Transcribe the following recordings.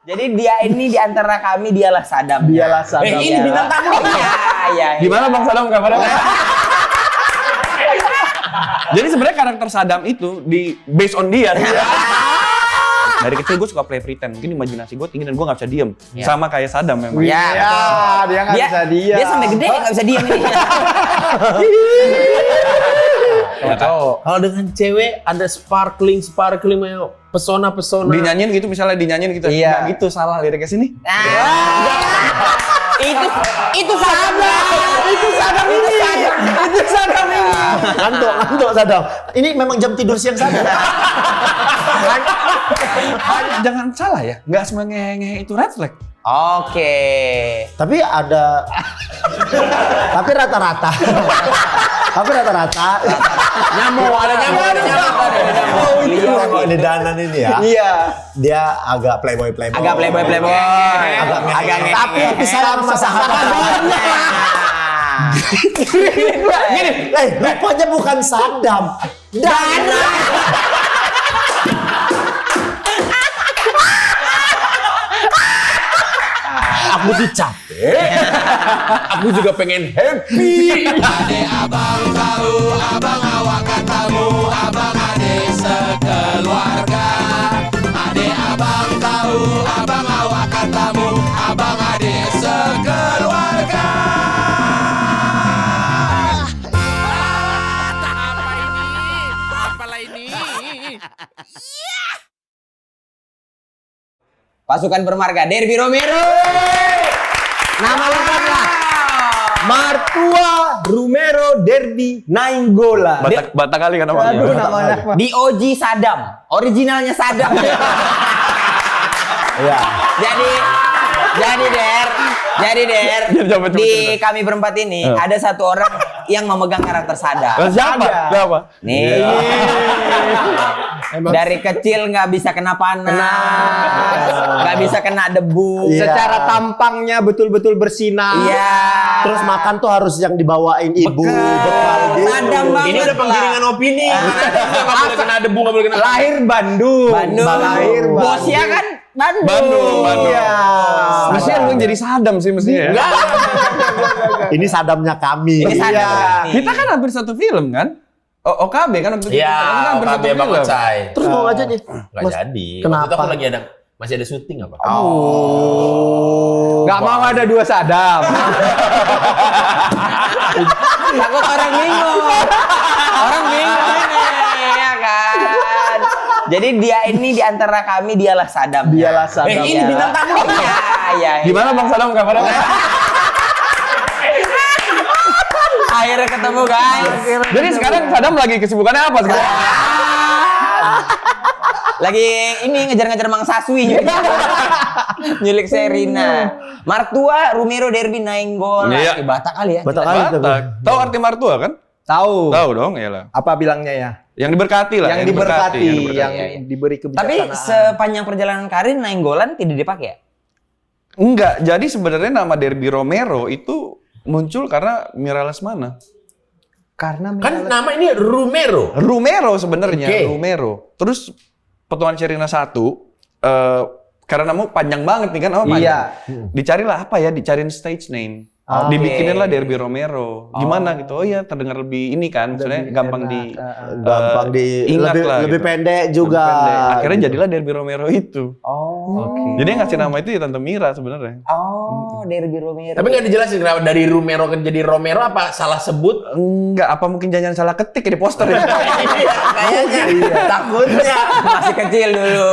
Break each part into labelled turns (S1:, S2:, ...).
S1: Jadi dia ini di antara kami dialah Saddam.
S2: Dialah Saddam.
S1: Ini bintang tamu. Iya.
S3: Gimana Bang Saddam kabarnya? Jadi sebenarnya karakter Saddam itu based on dia. Dari kecil gue suka play pretend, mungkin imajinasi gue tinggi dan gue nggak bisa diem. Sama kayak Saddam memang.
S1: Iya,
S2: dia nggak bisa diam.
S1: Dia sampai gede nggak bisa diem ini.
S4: Kalau dengan cewek ada sparkling pesona.
S3: Dinyanyiin gitu misalnya gitu.
S2: Iya.
S3: Nggak gitu salah liriknya sini.
S1: Itu Saddam. Itu Saddam ini.
S2: Ngantuk Saddam. Ini memang jam tidur siang Saddam.
S3: Jangan salah ya, nggak semua ngehe itu red flag.
S1: Oke.
S2: Tapi rata-rata.
S4: Nyamuk.
S2: Ini Danan ini ya.
S1: Iya.
S2: Dia agak playboy.
S1: Agak playboy. Agak ngehe.
S2: Tapi sayang sama sahabatnya. Gini, rupanya bukan Saddam. Dana.
S4: Aku tuh capek. Aku juga pengen happy.
S5: Ade abang tahu, abang awak katamu, abang ade sekeluarga. Ade abang tahu, abang awak katamu, abang ade sekeluarga. Apalah ini?
S1: Pasukan bermarga Derby Romero. Nama lengkapnya
S2: Martua Romero Derby Nainggolan.
S3: Batak kali kan namanya.
S2: Aduh, namanya.
S1: DOG Saddam. Originalnya Saddam.
S2: Iya.
S1: Jadi Der,
S3: Coba.
S1: di kami berempat ini ada satu orang yang memegang karakter Saddam.
S3: Siapa?
S1: Nih. Dari kecil nggak bisa kena panas, nggak bisa kena debu.
S2: Iya. Secara tampangnya betul-betul bersinar.
S1: Iya.
S2: Terus makan tuh harus yang dibawain ibu bekal gitu.
S1: Saddam banget.
S4: Ini udah penggiringan opini. Nggak boleh kena debu, nggak boleh kena.
S2: Lahir Bandung.
S1: Lahir bosnya kan Bandung.
S2: Iya.
S3: Mestinya lu yang jadi Saddam sih mestinya ya.
S2: Ini Saddamnya kami.
S1: Ini Saddam kami.
S3: Kita kan hampir satu film kan? OKB kan waktu itu.
S4: Iya,
S3: Kita kan hampir
S4: OKB
S3: satu
S4: Bang
S3: film.
S4: Ocai.
S2: Terus mau aja nih.
S4: Nggak
S2: Mas,
S4: jadi.
S2: kenapa?
S4: Waktu itu aku lagi masih ada syuting apa?
S2: Nggak mau ada dua Saddam.
S1: Takut orang bingung. Orang bingung ini, ya kan? Jadi dia ini di antara kami dialah Saddam.
S2: Dialah Saddam.
S1: Ini bintang tamu. Iya.
S3: Gimana Bang Saddam kabarnya?
S1: Akhirnya ketemu guys.
S3: Jadi sekarang Saddam lagi kesibukannya apa sekarang?
S1: Lagi ini ngejar-ngejar Mang Saswi nyulik Serina. Martua Romero Derby Nainggolan.
S3: Iya.
S1: Batak kali ya.
S3: Batak. Tahu arti martua kan?
S2: Tahu.
S3: Tahu dong, iyalah.
S2: Apa bilangnya ya?
S3: Yang diberkati lah.
S2: Yang diberkati, yang
S1: Iya.
S2: diberi
S1: Tapi
S2: kebijaksanaan.
S1: sepanjang perjalanan karir Nainggolan tidak dipakai ya?
S3: Enggak, jadi sebenarnya nama Derby Romero itu muncul karena Mira Lesmana.
S2: Karena
S4: Kan nama ini Romero.
S3: Romero sebenarnya,
S4: Oke.
S3: Romero. Terus Petualangan Sherina 1 karena nama panjang banget nih kan, panjang. Dicarilah apa ya, dicariin stage name.
S1: Oke.
S3: Dibikinin lah Derby Romero. Gimana gitu? Oh iya, terdengar lebih ini kan, maksudnya gampang ingat lah.
S2: lebih
S3: gitu.
S2: pendek juga.
S3: Lebih pendek. Akhirnya jadilah Derby Romero itu.
S1: Oh.
S3: Jadi yang ngasih nama itu ya Tante Mira sebenarnya.
S1: Oh, Derby Romero.
S4: Tapi nggak dijelasin kenapa dari Romero ke jadi Romero, apa salah sebut?
S3: Enggak, apa mungkin jangan salah ketik ya di poster ya?
S1: Kayaknya takutnya masih kecil dulu.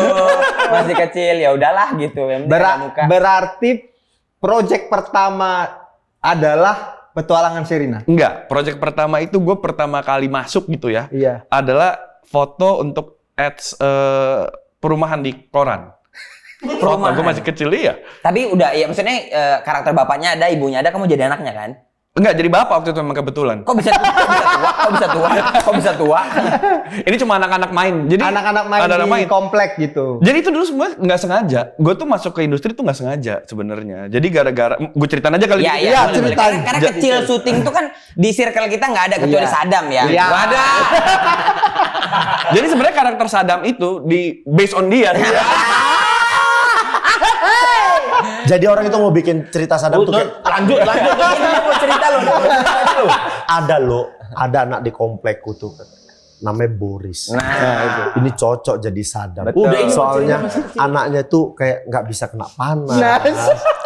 S1: Masih kecil ya udahlah gitu. Yang penting ada muka.
S2: Berarti project pertama adalah Petualangan Sherina.
S3: Enggak, project pertama itu gue pertama kali masuk gitu ya.
S2: Iya.
S3: Adalah foto untuk ads perumahan di koran.
S1: Perumahan.
S3: Gue masih kecil ya.
S1: Tapi udah ya maksudnya karakter bapaknya ada, ibunya ada, kamu jadi anaknya kan?
S3: Enggak, jadi bapak waktu itu memang kebetulan.
S1: Kok bisa tua? Kok bisa tua?
S3: Ini cuma anak-anak main. Jadi
S2: Anak-anak main di komplek gitu.
S3: Jadi itu dulu semua nggak sengaja. Gue tuh masuk ke industri tuh nggak sengaja sebenarnya. Jadi gara-gara gue ceritain aja kali.
S1: Iya,
S3: gitu.
S1: iya.
S2: Iya, ceritain.
S1: Karena kecil syuting tuh kan di circle kita nggak ada kecuali
S2: Iya.
S1: Saddam ya.
S2: Iya.
S1: Nggak ada.
S3: Jadi sebenarnya karakter Saddam itu based on dia.
S2: Jadi orang itu mau bikin cerita Saddam tuh kayak
S4: Lanjut. Ini mau cerita lo.
S2: ada anak di komplekku tuh namanya Boris.
S1: Nah,
S2: Ini cocok jadi Saddam.
S4: Udah, ini
S2: Soalnya
S4: cerita
S2: anaknya tuh kayak nggak bisa kena panas,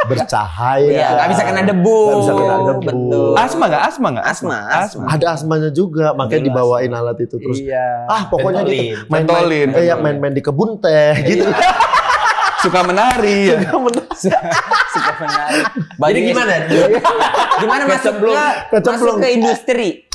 S2: bercahaya.
S1: Iya, nggak bisa kena debu.
S2: Nggak bisa kena debu.
S1: Betul.
S3: Asma nggak?
S1: Asma.
S2: Ada asmanya juga, makanya dibawain alat itu terus.
S6: Iya.
S2: Pokoknya gitu.
S3: Pentolin.
S2: Main-main di kebun teh gitu.
S3: Suka menari ya.
S1: Suka menari.
S4: Jadi
S1: Gimana masuknya
S2: Kecemplung.
S1: masuk ke industri?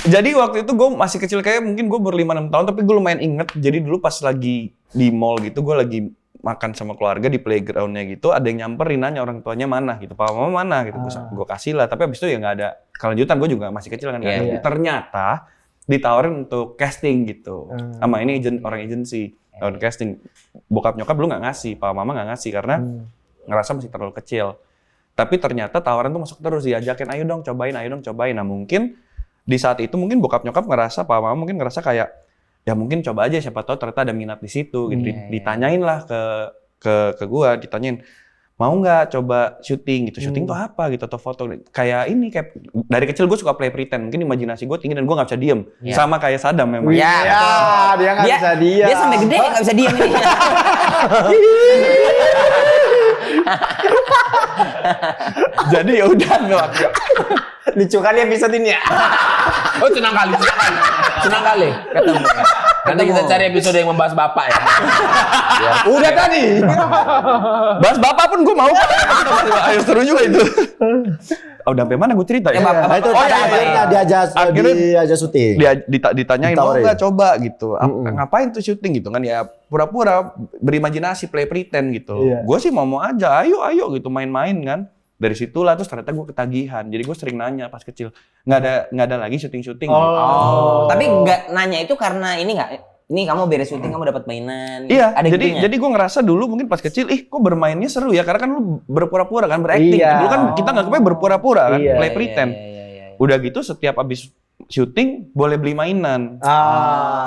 S3: Jadi waktu itu gue masih kecil, kayak mungkin gue baru 5-6 tahun, tapi gue lumayan inget. Jadi dulu pas lagi di mall gitu, gue lagi makan sama keluarga di playgroundnya gitu, ada yang nyamperin nanya orang tuanya mana gitu, papa mama mana gitu. Gue kasih lah, tapi abis itu ya nggak ada kelanjutan, gue juga masih kecil kan.
S1: Iya.
S3: Ternyata ditawarin untuk casting gitu, sama ini orang agency, tahun casting. Bokap nyokap dulu nggak ngasih, papa mama nggak ngasih karena ngerasa masih terlalu kecil. Tapi ternyata tawaran tuh masuk terus, diajakin ayo dong cobain. Nah mungkin di saat itu mungkin bokap nyokap ngerasa, papa mama mungkin ngerasa kayak ya mungkin coba aja, siapa tahu ternyata ada minat di situ gitu. Ditanyain lah ke gua, ditanyain mau nggak coba syuting gitu. Syuting tuh apa gitu, atau foto kayak ini, kayak dari kecil gue suka play pretend, mungkin imajinasi gue tinggi dan gue nggak bisa diem. Sama kayak Saddam memang.
S6: Iya, dia nggak bisa diam.
S1: Dia sampai gede nggak bisa diam ini.
S3: Jadi ya udah nggak.
S6: Lucu kali episode ini ya.
S4: Oh, senang kali. Ketemu. Nanti kita cari episode yang membahas bapak ya.
S6: Udah tadi.
S3: Bahas bapak pun gue mau. Ayo seru juga itu. Udah sampai mana gue cerita ya?
S2: Nah itu akhirnya diajak syuting.
S3: Ditanyain mau nggak coba gitu. Ngapain tuh syuting gitu kan, ya pura-pura berimajinasi, play pretend gitu. Gue sih mau aja, ayo gitu main-main kan. Dari situlah terus ternyata gue ketagihan. Jadi gue sering nanya pas kecil, nggak ada lagi syuting.
S1: Tapi nggak nanya itu karena ini nggak? Ini kamu beres syuting kamu dapat mainan.
S3: Iya.
S1: Ada
S3: jadi gue ngerasa dulu mungkin pas kecil, kok bermainnya seru ya, karena kan lu berpura-pura kan, berakting.
S6: Iya.
S3: Dulu kan kita nggak berpura-pura kan,
S6: Iya.
S3: play pretend. Udah gitu setiap abis syuting boleh beli mainan.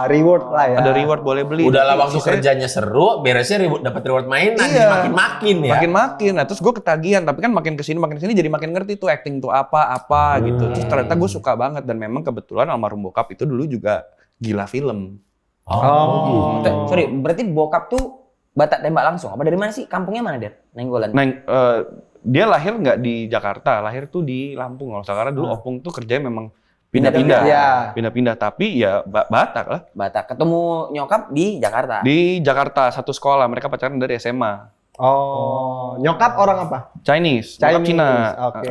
S6: Reward lah ya.
S3: Ada reward boleh beli.
S4: Udahlah waktu
S3: Sisanya-
S4: kerjanya seru, beresnya dapat reward mainan,
S3: Iya.
S4: makin ya.
S3: Makin. Nah terus gue ketagihan, tapi kan makin kesini jadi makin ngerti tuh acting tuh apa gitu. Terus ternyata gue suka banget, dan memang kebetulan almarhum bokap itu dulu juga gila film.
S1: Sorry, berarti bokap tuh Batak tembak langsung. Apa dari mana sih? Kampungnya mana, Der? Nenggolan.
S3: Nah, dia lahir nggak di Jakarta, lahir tuh di Lampung kalau karena dulu opung tuh kerjanya memang pindah-pindah, tapi ya Batak lah.
S1: Batak. Ketemu nyokap di Jakarta.
S3: Di Jakarta satu sekolah, mereka pacaran dari SMA.
S6: Nyokap orang apa?
S3: Chinese, bokap Cina.
S6: Oke.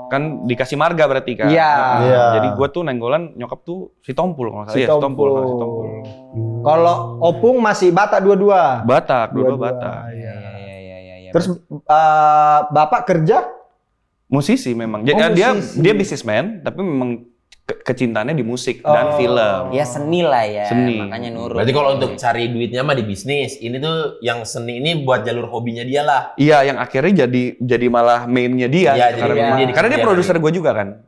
S3: Kan dikasih marga berarti kan.
S6: Iya.
S2: Iya.
S3: Jadi gue tuh nenggolan nyokap tuh si Tompul kalau nggak salah.
S6: Si
S3: Iya, si
S6: Tompul.
S3: Tompul.
S6: Kalau Opung masih Batak dua-dua.
S3: Batak, dua Batak.
S6: Iya.
S1: Iya.
S6: Terus bapak kerja?
S3: Musisi memang. Jadi
S6: musisi.
S3: dia businessman, tapi memang kecintaannya di musik dan film.
S1: Ya seni lah ya.
S3: Seni.
S1: Makanya nurut.
S4: Berarti kalau untuk cari duitnya mah di bisnis, ini tuh yang seni ini buat jalur hobinya dia lah.
S3: Iya, yang akhirnya jadi malah mainnya dia.
S4: Iya, jadi
S3: karena
S4: mainnya dia.
S3: karena dia produser gue juga kan.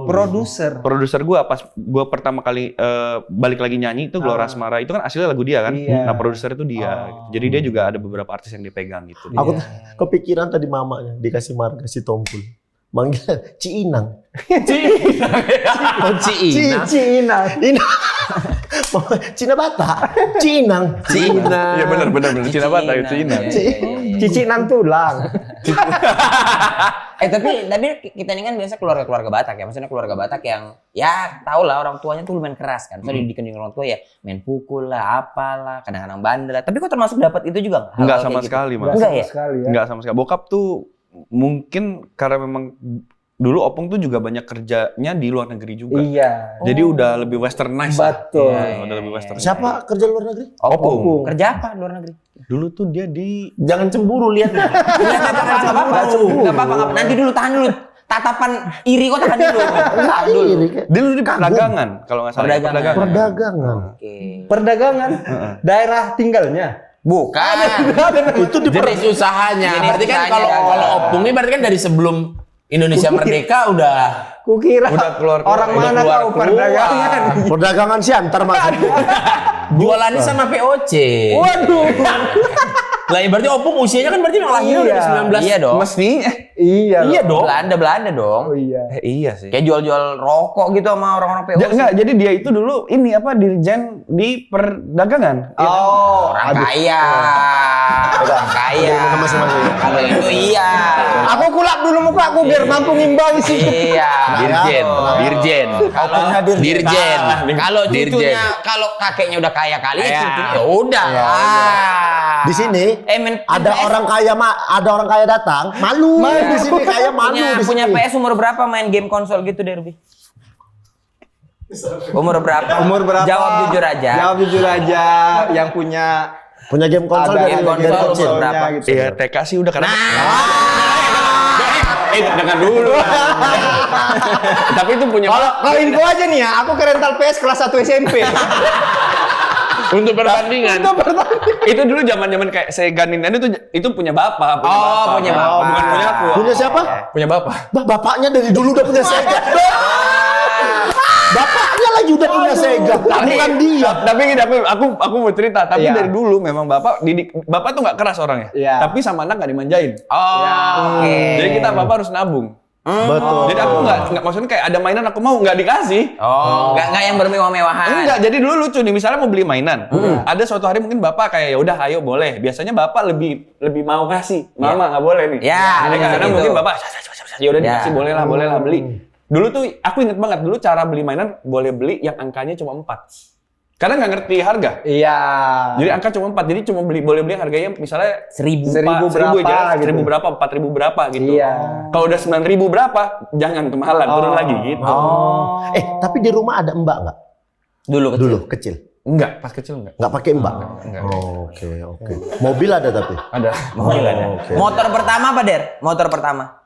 S6: Produser.
S3: Gue pas gue pertama kali balik lagi nyanyi itu Gelora Asmara, itu kan aslinya lagu dia kan.
S6: Iya.
S3: Nah produser itu dia. Gitu. Jadi dia juga ada beberapa artis yang dipegang gitu.
S2: Aku tuh kepikiran tadi mamanya dikasih marga si Tompul. Manggil Ci Inang.
S6: Cina.
S2: Cina Batak. Ci Inang.
S3: Iya benar Cina Batak, Cina.
S6: Cicinan tulang.
S1: Tapi kita ini kan biasa keluarga Batak ya. Maksudnya keluarga Batak yang ya tau lah orang tuanya tuh lumayan keras kan. Misalnya didikan dengan orang tua ya main pukul lah, apalah, kadang-kadang bandel lah. Tapi kok termasuk dapat itu juga nggak?
S3: Enggak
S1: Hal-hal
S3: sama
S1: kayak gitu?
S3: sekali, Mas.
S1: Enggak ya?
S3: Enggak sama sekali. Bokap tuh mungkin karena memang dulu Opung tuh juga banyak kerjanya di luar negeri juga.
S6: Iya.
S3: Jadi udah lebih westernized.
S6: Betul.
S3: Ya, udah lebih westernized.
S2: Siapa kerja luar negeri?
S3: Opung.
S1: Kerja apa luar negeri?
S3: Dulu tuh dia di
S4: Jangan cemburu lihatnya.
S1: Enggak apa-apa. Nanti dulu tahan dulu. Tatapan iri kok tahan dulu. Tahan dulu.
S3: dia dulu di perdagangan kalau nggak salah.
S1: Perdagangan.
S2: Perdagangan.
S1: Oke.
S6: Perdagangan. Daerah tinggalnya.
S1: Bukan.
S2: Itu di
S4: Jenis usahanya.
S1: Jenis
S4: Berarti kan
S1: usahanya.
S4: kalau Opung ini berarti kan dari sebelum Indonesia merdeka udah
S6: Kukira
S3: Udah keluar.
S6: orang
S4: Udah
S6: mana
S4: keluar.
S6: tahu perdagangan.
S2: perdagangan siantar maksudnya.
S4: jualannya sama POC.
S6: Waduh.
S4: Lah berarti Opung usianya kan berarti yang lahir udah 19.
S1: Iya dong.
S3: Mestinya.
S6: Iya
S4: dong.
S1: Belanda dong.
S6: Oh iya.
S3: Iya sih.
S1: Kayak jual-jual rokok gitu sama orang-orang PO.
S3: Enggak, jadi dia itu dulu ini apa dirjen di perdagangan.
S6: Oh,
S1: Orang kaya. Orang kaya. Kalau itu iya.
S6: aku kulap dulu muka aku biar mampu ngimbang sih.
S1: Iya.
S4: Dirjen.
S1: Kalau
S4: Dirjen.
S1: Kalau
S4: Dirjen.
S1: cucunya, kalau kakeknya udah kaya kali,
S4: Iya.
S1: cucunya ya udah.
S2: Di sini
S1: men,
S2: ada
S1: PS
S2: orang kaya datang, malu di sini kaya malu di
S1: punya
S2: sini.
S1: PS umur berapa main game konsol gitu Derby? Umur berapa?
S6: Umur berapa?
S1: Jawab jujur aja.
S6: Jawab jujur aja. Yang punya
S2: Punya game konsol
S6: ada
S2: dari
S1: game konsol
S2: kecil.
S1: umur berapa?
S6: gitu.
S3: Iya, TK sih udah karena.
S4: Dengar dulu. Tapi itu punya
S6: Kalau info aja nih ya, aku ke rental PS kelas 1 SMP.
S4: untuk perbandingan.
S3: Itu dulu zaman-zaman kayak Sega Nintendo itu punya bapak,
S1: Punya bapak.
S3: Bukan punya aku.
S2: Punya siapa?
S4: Punya bapak.
S2: Bapaknya dari dulu udah punya Sega. Bapaknya lagi udah punya Sega, bukan dia.
S3: Tapi gini, aku mau cerita. Tapi
S6: Iya.
S3: dari dulu memang bapak tuh nggak keras orangnya.
S6: Iya.
S3: Tapi sama anak nggak dimanjain.
S1: Oke.
S3: Jadi kita bapak harus nabung.
S2: Betul.
S3: Jadi aku nggak maksudnya kayak ada mainan aku mau nggak dikasih.
S1: Nggak yang bermewah-mewahan.
S3: Enggak, jadi dulu lucu nih, misalnya mau beli mainan. Ada suatu hari mungkin bapak kayak ya udah ayo boleh. Biasanya bapak lebih mau kasih. Mama nggak boleh nih.
S1: Ya,
S3: Jadi kadang
S1: gitu.
S3: mungkin bapak ya udah
S1: Ya.
S3: dikasih boleh lah beli. Dulu tuh aku inget banget dulu cara beli mainan boleh beli yang angkanya cuma 4. Karena nggak ngerti harga.
S6: Iya.
S3: Jadi angka cuma 4. Jadi cuma boleh beli harganya misalnya
S1: 1000.
S6: 1000 berapa
S3: aja,
S6: gitu.
S3: 1000 berapa, 4000 berapa gitu.
S6: Iya.
S3: Kalau udah 9000 berapa, jangan kemahalan, turun lagi gitu.
S2: Tapi di rumah ada mbak nggak?
S1: Dulu kecil.
S2: Dulu kecil.
S3: Enggak, pas kecil enggak.
S2: Nggak pakai mbak?
S3: Enggak.
S2: Oke. Mobil ada tapi.
S3: Ada.
S2: Oke.
S1: Motor pertama apa Der? Motor pertama.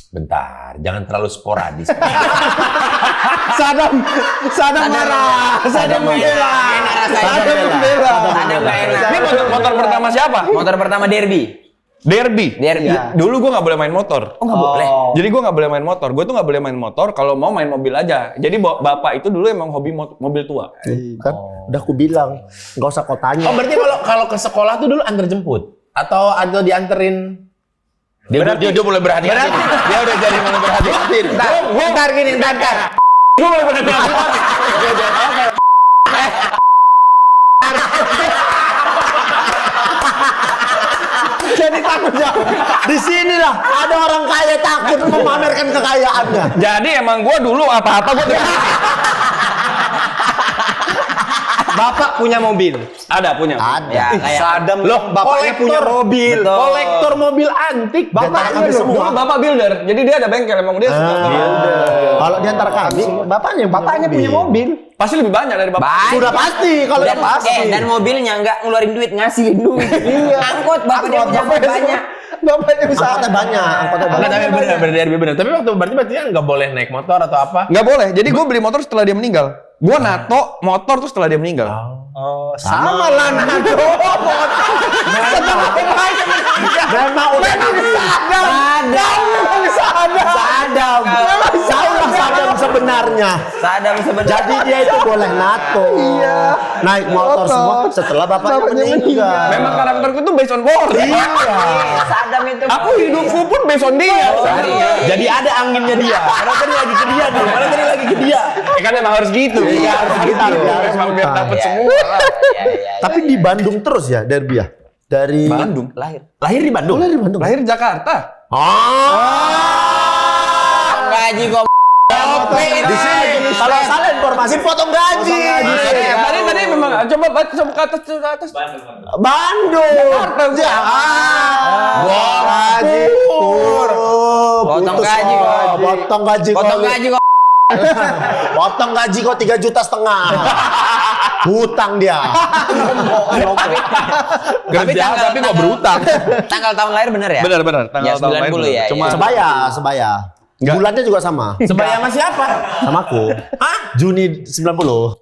S4: Bentar, jangan terlalu sporadis.
S6: Sadam marah. Sadam membela.
S1: Sadam membela.
S3: Ini motor pertama siapa?
S1: Motor pertama Derby.
S3: Derby.
S1: Derby.
S3: Dulu gue nggak boleh main motor.
S1: Oh nggak boleh.
S3: Jadi gue nggak boleh main motor. Gue tuh nggak boleh main motor. Kalau mau main mobil aja. Jadi bapak itu dulu emang hobi mobil tua.
S2: Kan udah aku bilang, nggak usah kau tanya.
S4: Oh berarti kalau ke sekolah tuh dulu antar jemput atau dianterin? Dia mulai berhati-hati. Dia udah jadi mulai berhati-hati.
S6: Bentar gini, bentar.
S3: Gue boleh berhati-hati.
S2: Jadi takut ya. Di sinilah ada orang kaya takut memamerkan kekayaannya.
S3: Jadi emang gue dulu apa-apa gue
S6: Bapak punya mobil.
S3: ada punya.
S1: Ya, kayak
S6: Sadam loh, bapaknya punya mobil.
S1: Betul.
S4: Kolektor mobil antik.
S2: Bapaknya
S6: Bapaknya
S2: semua.
S3: Dulu bapak builder. Jadi dia ada bengkel emang dia suka.
S2: Kalau di antara kami, bapaknya
S6: punya mobil.
S3: Pasti lebih banyak dari bapak.
S1: Banyak.
S2: Sudah pasti kalau
S1: dan,
S2: yang pasti.
S1: dan mobilnya nggak ngeluarin duit, ngasihin duit. Angkot bapak dia punya angkot banyak.
S6: Bapaknya bisa.
S2: Angkotnya banyak.
S4: Enggak, tapi benar. Tapi berarti kan nggak boleh naik motor atau apa?
S3: Nggak boleh. Jadi gue beli motor setelah dia meninggal. Gue nato motor tuh setelah dia meninggal.
S6: Oh, sama lah Nado.
S2: Memang udah Sadam sebenarnya.
S1: Sadam sebenarnya.
S2: Jadi dia itu boleh nato. Naik motor semua setelah bapaknya meninggal.
S3: Memang karakterku tuh based on war.
S2: Iya.
S1: Sadam itu.
S3: Aku hidupku pun based on dia.
S4: Jadi ada anginnya dia. Karena tadi lagi ke dia.
S3: Kan emang harus gitu.
S2: Iya, harus gitu.
S3: Emang biar dapet
S1: Iya.
S3: semua.
S2: Tapi di Bandung terus ya Derby ya? Dari
S3: Bandung.
S4: Lahir di Bandung.
S2: Lahir di Bandung.
S3: Lahir di Jakarta.
S1: Gaji kok.
S2: Di sini kalau salah informasi potong gaji.
S3: Tadi memang coba ke atas.
S2: Bandung. Ya. Gaji.
S1: Potong gaji kok.
S2: Potong gaji kok.
S1: Potong gaji kok.
S2: Potong gaji kok 3,5 juta. Hutang dia.
S4: Kerja tapi kok berutang.
S1: Tanggal tahun lahir bener ya?
S3: Benar.
S1: Ya, 90 ya.
S3: Cuma
S2: Sebaya. Bulannya juga sama.
S4: Sebaya sama siapa?
S2: Sama aku. Juni 90.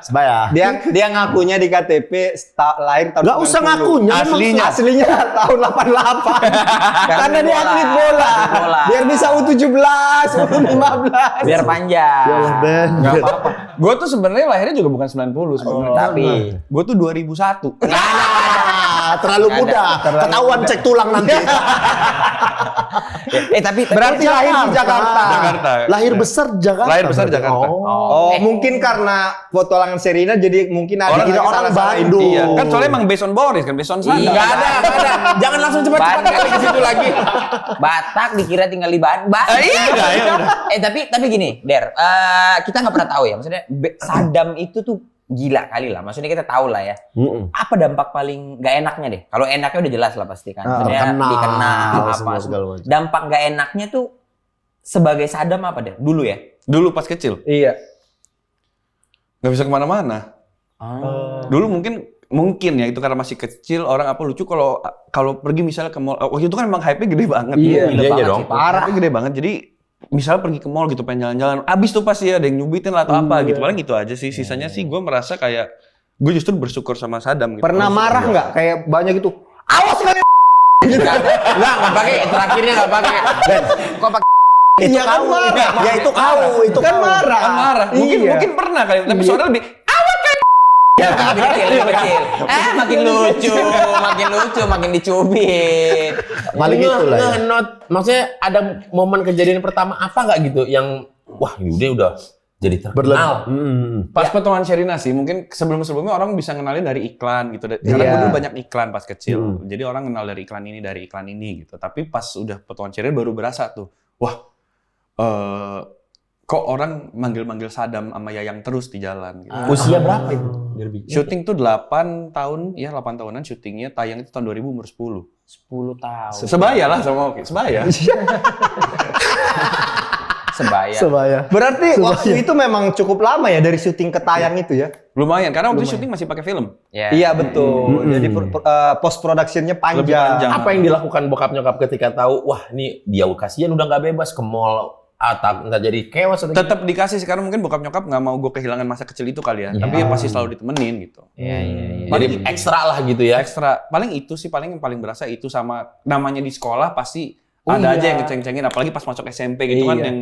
S2: Sebaya.
S6: Dia ngakunya di KTP lahir tahun
S2: Nggak usah
S6: 90.
S2: ngakunya,
S6: Aslinya tahun 88. Karena dia atlet bola. Biar bisa U17, U15.
S1: Biar panjang.
S3: Nggak apa-apa. Gue tuh sebenarnya lahirnya juga bukan 90 sebenarnya.
S1: Tapi
S3: Gue tuh 2001.
S2: Terlalu mudah. Ketahuan cek tulang nanti.
S1: tapi
S6: Berarti lahir di Jakarta.
S3: Jakarta.
S2: Lahir besar Jakarta.
S3: Lahir besar
S2: berarti.
S3: Jakarta.
S6: Oh, mungkin karena petualangan Serina jadi mungkin ada
S2: Orang kira orang
S6: salah-salah
S2: Bandung.
S6: inti.
S3: Iya, kan soalnya emang based on Boris kan, based on sana.
S1: Iya.
S4: Nggak ada. Jangan langsung cepat-cepat
S1: Bandung.
S4: kali ke situ lagi.
S1: Batak dikira tinggal di Bandung.
S3: Iya, ya udah.
S1: Tapi gini, Der, kita nggak pernah tahu ya. Maksudnya Saddam itu tuh gila kali lah. Maksudnya kita tahu lah ya. Apa dampak paling nggak enaknya deh? Kalau enaknya udah jelas lah pasti kan. Maksudnya dikenal apa. Dampak nggak enaknya tuh sebagai Saddam apa deh? Dulu ya.
S3: Dulu pas kecil,
S6: Iya.
S3: nggak bisa kemana-mana. Dulu mungkin ya itu karena masih kecil orang apa lucu kalau pergi misalnya ke mall. Waktu itu kan emang hype-nya gede banget.
S6: Iya,
S3: Gila
S4: iya
S3: banget
S4: dong.
S3: sih. Parah. Hype-nya gede banget. Jadi misalnya pergi ke mall gitu pengen jalan-jalan, abis tuh pasti ada yang nyubitin lah atau apa gitu. Paling gitu aja sih. Sisanya sih gue merasa kayak gue justru bersyukur sama Saddam gitu.
S6: Pernah marah nggak? Kayak banyak gitu. Awas kali.
S4: Nggak pakai. Terakhirnya nggak pakai.
S1: Kok pakai
S2: Itu kan marah. Ya itu kau. Itu
S6: Kan marah.
S3: Kan marah. Mungkin
S6: Iya.
S3: mungkin pernah kali, tapi suara lebih
S1: lebih kecil. Makin lucu, makin dicubit.
S2: Paling gitu lah. Ya.
S4: Not, maksudnya ada momen kejadian pertama apa nggak gitu yang wah ini udah jadi terkenal.
S3: pas potongan Sherina sih. Mungkin sebelum-sebelumnya orang bisa ngenalin dari iklan gitu. Karena
S6: Iya.
S3: gue dulu banyak iklan pas kecil. Jadi orang kenal dari iklan ini gitu. Tapi pas udah potongan Sherina baru berasa tuh, wah kok orang manggil-manggil Saddam sama Yayang terus di jalan gitu.
S4: Usia berapa itu?
S3: Syuting tuh 8 tahun, ya 8 tahunan syutingnya, tayang itu tahun 2000 umur 10.
S1: 10 tahun.
S3: Sebaya lah sama Oki, sebaya.
S1: Sebaya.
S6: Berarti waktu itu memang cukup lama ya dari syuting ke tayang itu ya?
S3: Lumayan, karena waktu syuting masih pakai film.
S1: Ya.
S6: Iya betul. Jadi post productionnya
S3: Lebih
S6: panjang.
S3: panjang.
S4: Apa yang dilakukan bokap nyokap ketika tahu wah ini dia kasihan udah nggak bebas ke mall atau nggak jadi kewas atau
S3: Tetap dikasih sih, karena mungkin bokap nyokap nggak mau gue kehilangan masa kecil itu kali ya. Tapi ya pasti selalu ditemenin gitu.
S1: Iya.
S4: jadi ekstra lah gitu ya.
S3: Ekstra, paling itu sih yang paling berasa itu sama namanya di sekolah pasti ada aja yang ngeceng-cengin. Apalagi pas masuk SMP gitu kan yang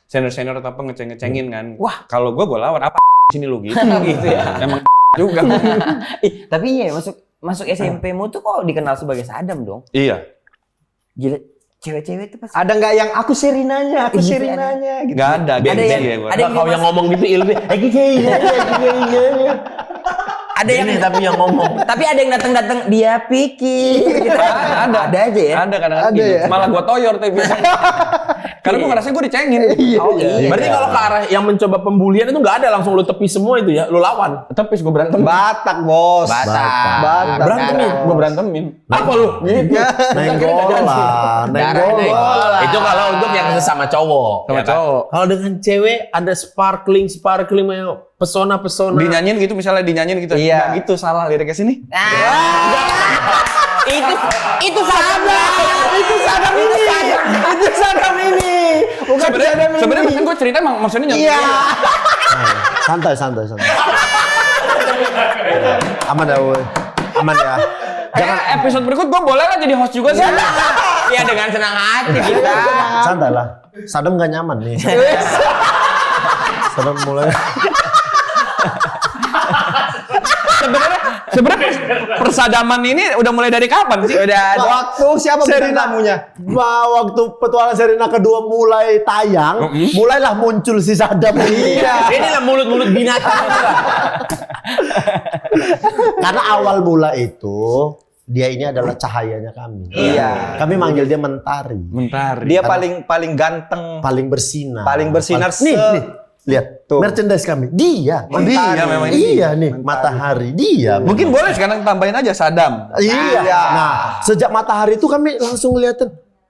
S3: senior-senior atau apa ngeceng-ngecengin kan. Wah, kalau gue lawan apa sini lu gitu. Gitu ya. Emang juga.
S1: Tapi ya masuk SMP-mu tuh kok dikenal sebagai Saddam dong?
S3: Iya.
S1: Gila, cewek-cewek tuh pasti.
S6: Ada nggak yang aku Serinanya gitu?
S3: Nggak ada.
S1: Ada
S3: gengsi
S1: yang-
S3: ya gue.
S1: ada
S4: Kalau yang ngomong gitu ilmi,
S1: Ada yang
S4: tapi yang ngomong.
S1: Tapi ada yang datang dia pikir. Gitu. Ada aja ya.
S3: Ada kadang-kadang
S6: Ada
S3: gitu.
S6: ya?
S3: Malah gue toyor tapi karena gue ngerasa gue dicengin.
S1: Oh iya.
S4: Berarti kalau ke arah yang mencoba pembulian itu nggak ada langsung lu tepi semua itu ya, lu lawan.
S3: Tepis gue berantem.
S6: Batak bos.
S1: Batak.
S4: Berantemin.
S3: Gue berantemin.
S4: Apa lu? Gitu.
S2: Nenggolan.
S4: Itu kalau untuk yang sesama cowok.
S3: Sama
S4: ya kan?
S3: cowok.
S4: Kalau dengan cewek ada sparkling pesona.
S3: Dinyanyiin gitu, misalnya dinyanyiin gitu.
S6: Iya.
S3: Nggak gitu, salah liriknya sini.
S1: Itu Saddam.
S6: Itu Saddam ini. Bukan Saddam ini.
S3: Sebenarnya kan gue cerita emang maksudnya nyampe.
S6: Iya.
S2: Santai. Aman ya, woy. Aman ya.
S3: Jangan episode berikut gue boleh lah jadi host juga sih.
S1: Ya dengan senang hati kita.
S2: Santai lah. Saddam nggak nyaman nih. Saddam mulai.
S3: Sebenarnya persadaman ini udah mulai dari kapan sih?
S6: Waktu siapa tamunya?
S2: Waktu petualangan Sherina kedua mulai tayang, mulailah muncul si Saddam ini.
S4: Inilah mulut-mulut binatang.
S2: Karena awal mula itu dia ini adalah cahayanya kami.
S6: Iya.
S2: Kami manggil dia Mentari.
S3: Mentari.
S6: Dia paling ganteng,
S2: Paling bersinar.
S6: paling bersinar.
S2: Nih. Lihat,
S6: Tuh.
S2: merchandise kami. Dia.
S3: Dia memang
S2: Iya nih, matahari. Dia.
S3: Mungkin boleh sekarang tambahin aja Saddam.
S2: Iya. Nah, sejak matahari itu kami langsung ngeliatin,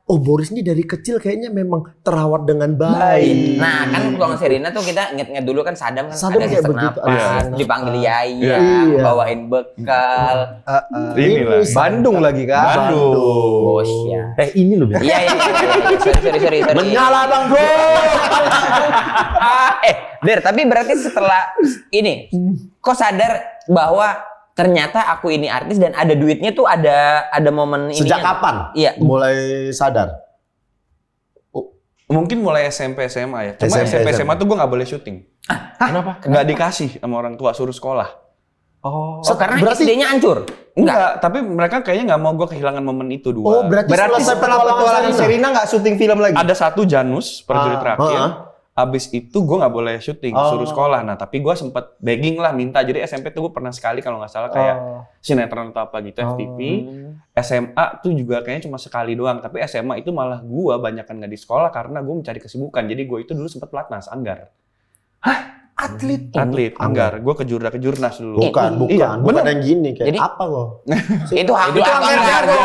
S2: oh Boris ini dari kecil kayaknya memang terawat dengan baik.
S1: Nah kan Bang Sherina tuh kita inget dulu kan Sadam kan
S2: Sadam
S1: ada
S2: kayak
S1: sesak
S2: begitu,
S1: napas, dipanggil Yai,
S2: Iya.
S1: bawain bekal.
S3: Inilah.
S6: Bandung lagi kan?
S1: Bos ya.
S2: Ini loh.
S1: Iya. Sorry.
S2: Menyala Bang Bro.
S1: Der, tapi berarti setelah ini, kok sadar bahwa ternyata aku ini artis dan ada duitnya tuh ada momen ini.
S2: Sejak kapan?
S1: Iya.
S2: Mulai sadar.
S3: Mungkin mulai SMP SMA ya. Cuma SMP SMA tuh gue nggak boleh syuting.
S6: Kenapa?
S3: Nggak dikasih sama orang tua, suruh sekolah.
S1: Oh, karena
S2: berarti-
S1: SD-nya hancur.
S3: Enggak, tapi mereka kayaknya nggak mau gue kehilangan momen itu dua.
S2: Oh, berarti
S6: Setelah petualangan Sherina nggak syuting film lagi?
S3: Ada satu Janus prajurit terakhir.
S2: Heeh.
S3: Abis itu gue nggak boleh syuting, suruh sekolah. Nah, tapi gue sempet begging lah, minta. Jadi SMP tuh gue pernah sekali kalau nggak salah kayak sinetron atau apa gitu, FTV. SMA tuh juga kayaknya cuma sekali doang. Tapi SMA itu malah gue banyakan nggak di sekolah karena gue mencari kesibukan. Jadi gue itu dulu sempet pelatnas, Anggar.
S2: Atlet.
S3: Anggar. Gue ke Jurnas dulu.
S2: Bukan
S3: Iya,
S2: bukan
S3: bener.
S2: yang gini kayak
S1: Jadi-
S2: apa kok?
S1: Itu
S6: Anggar jago.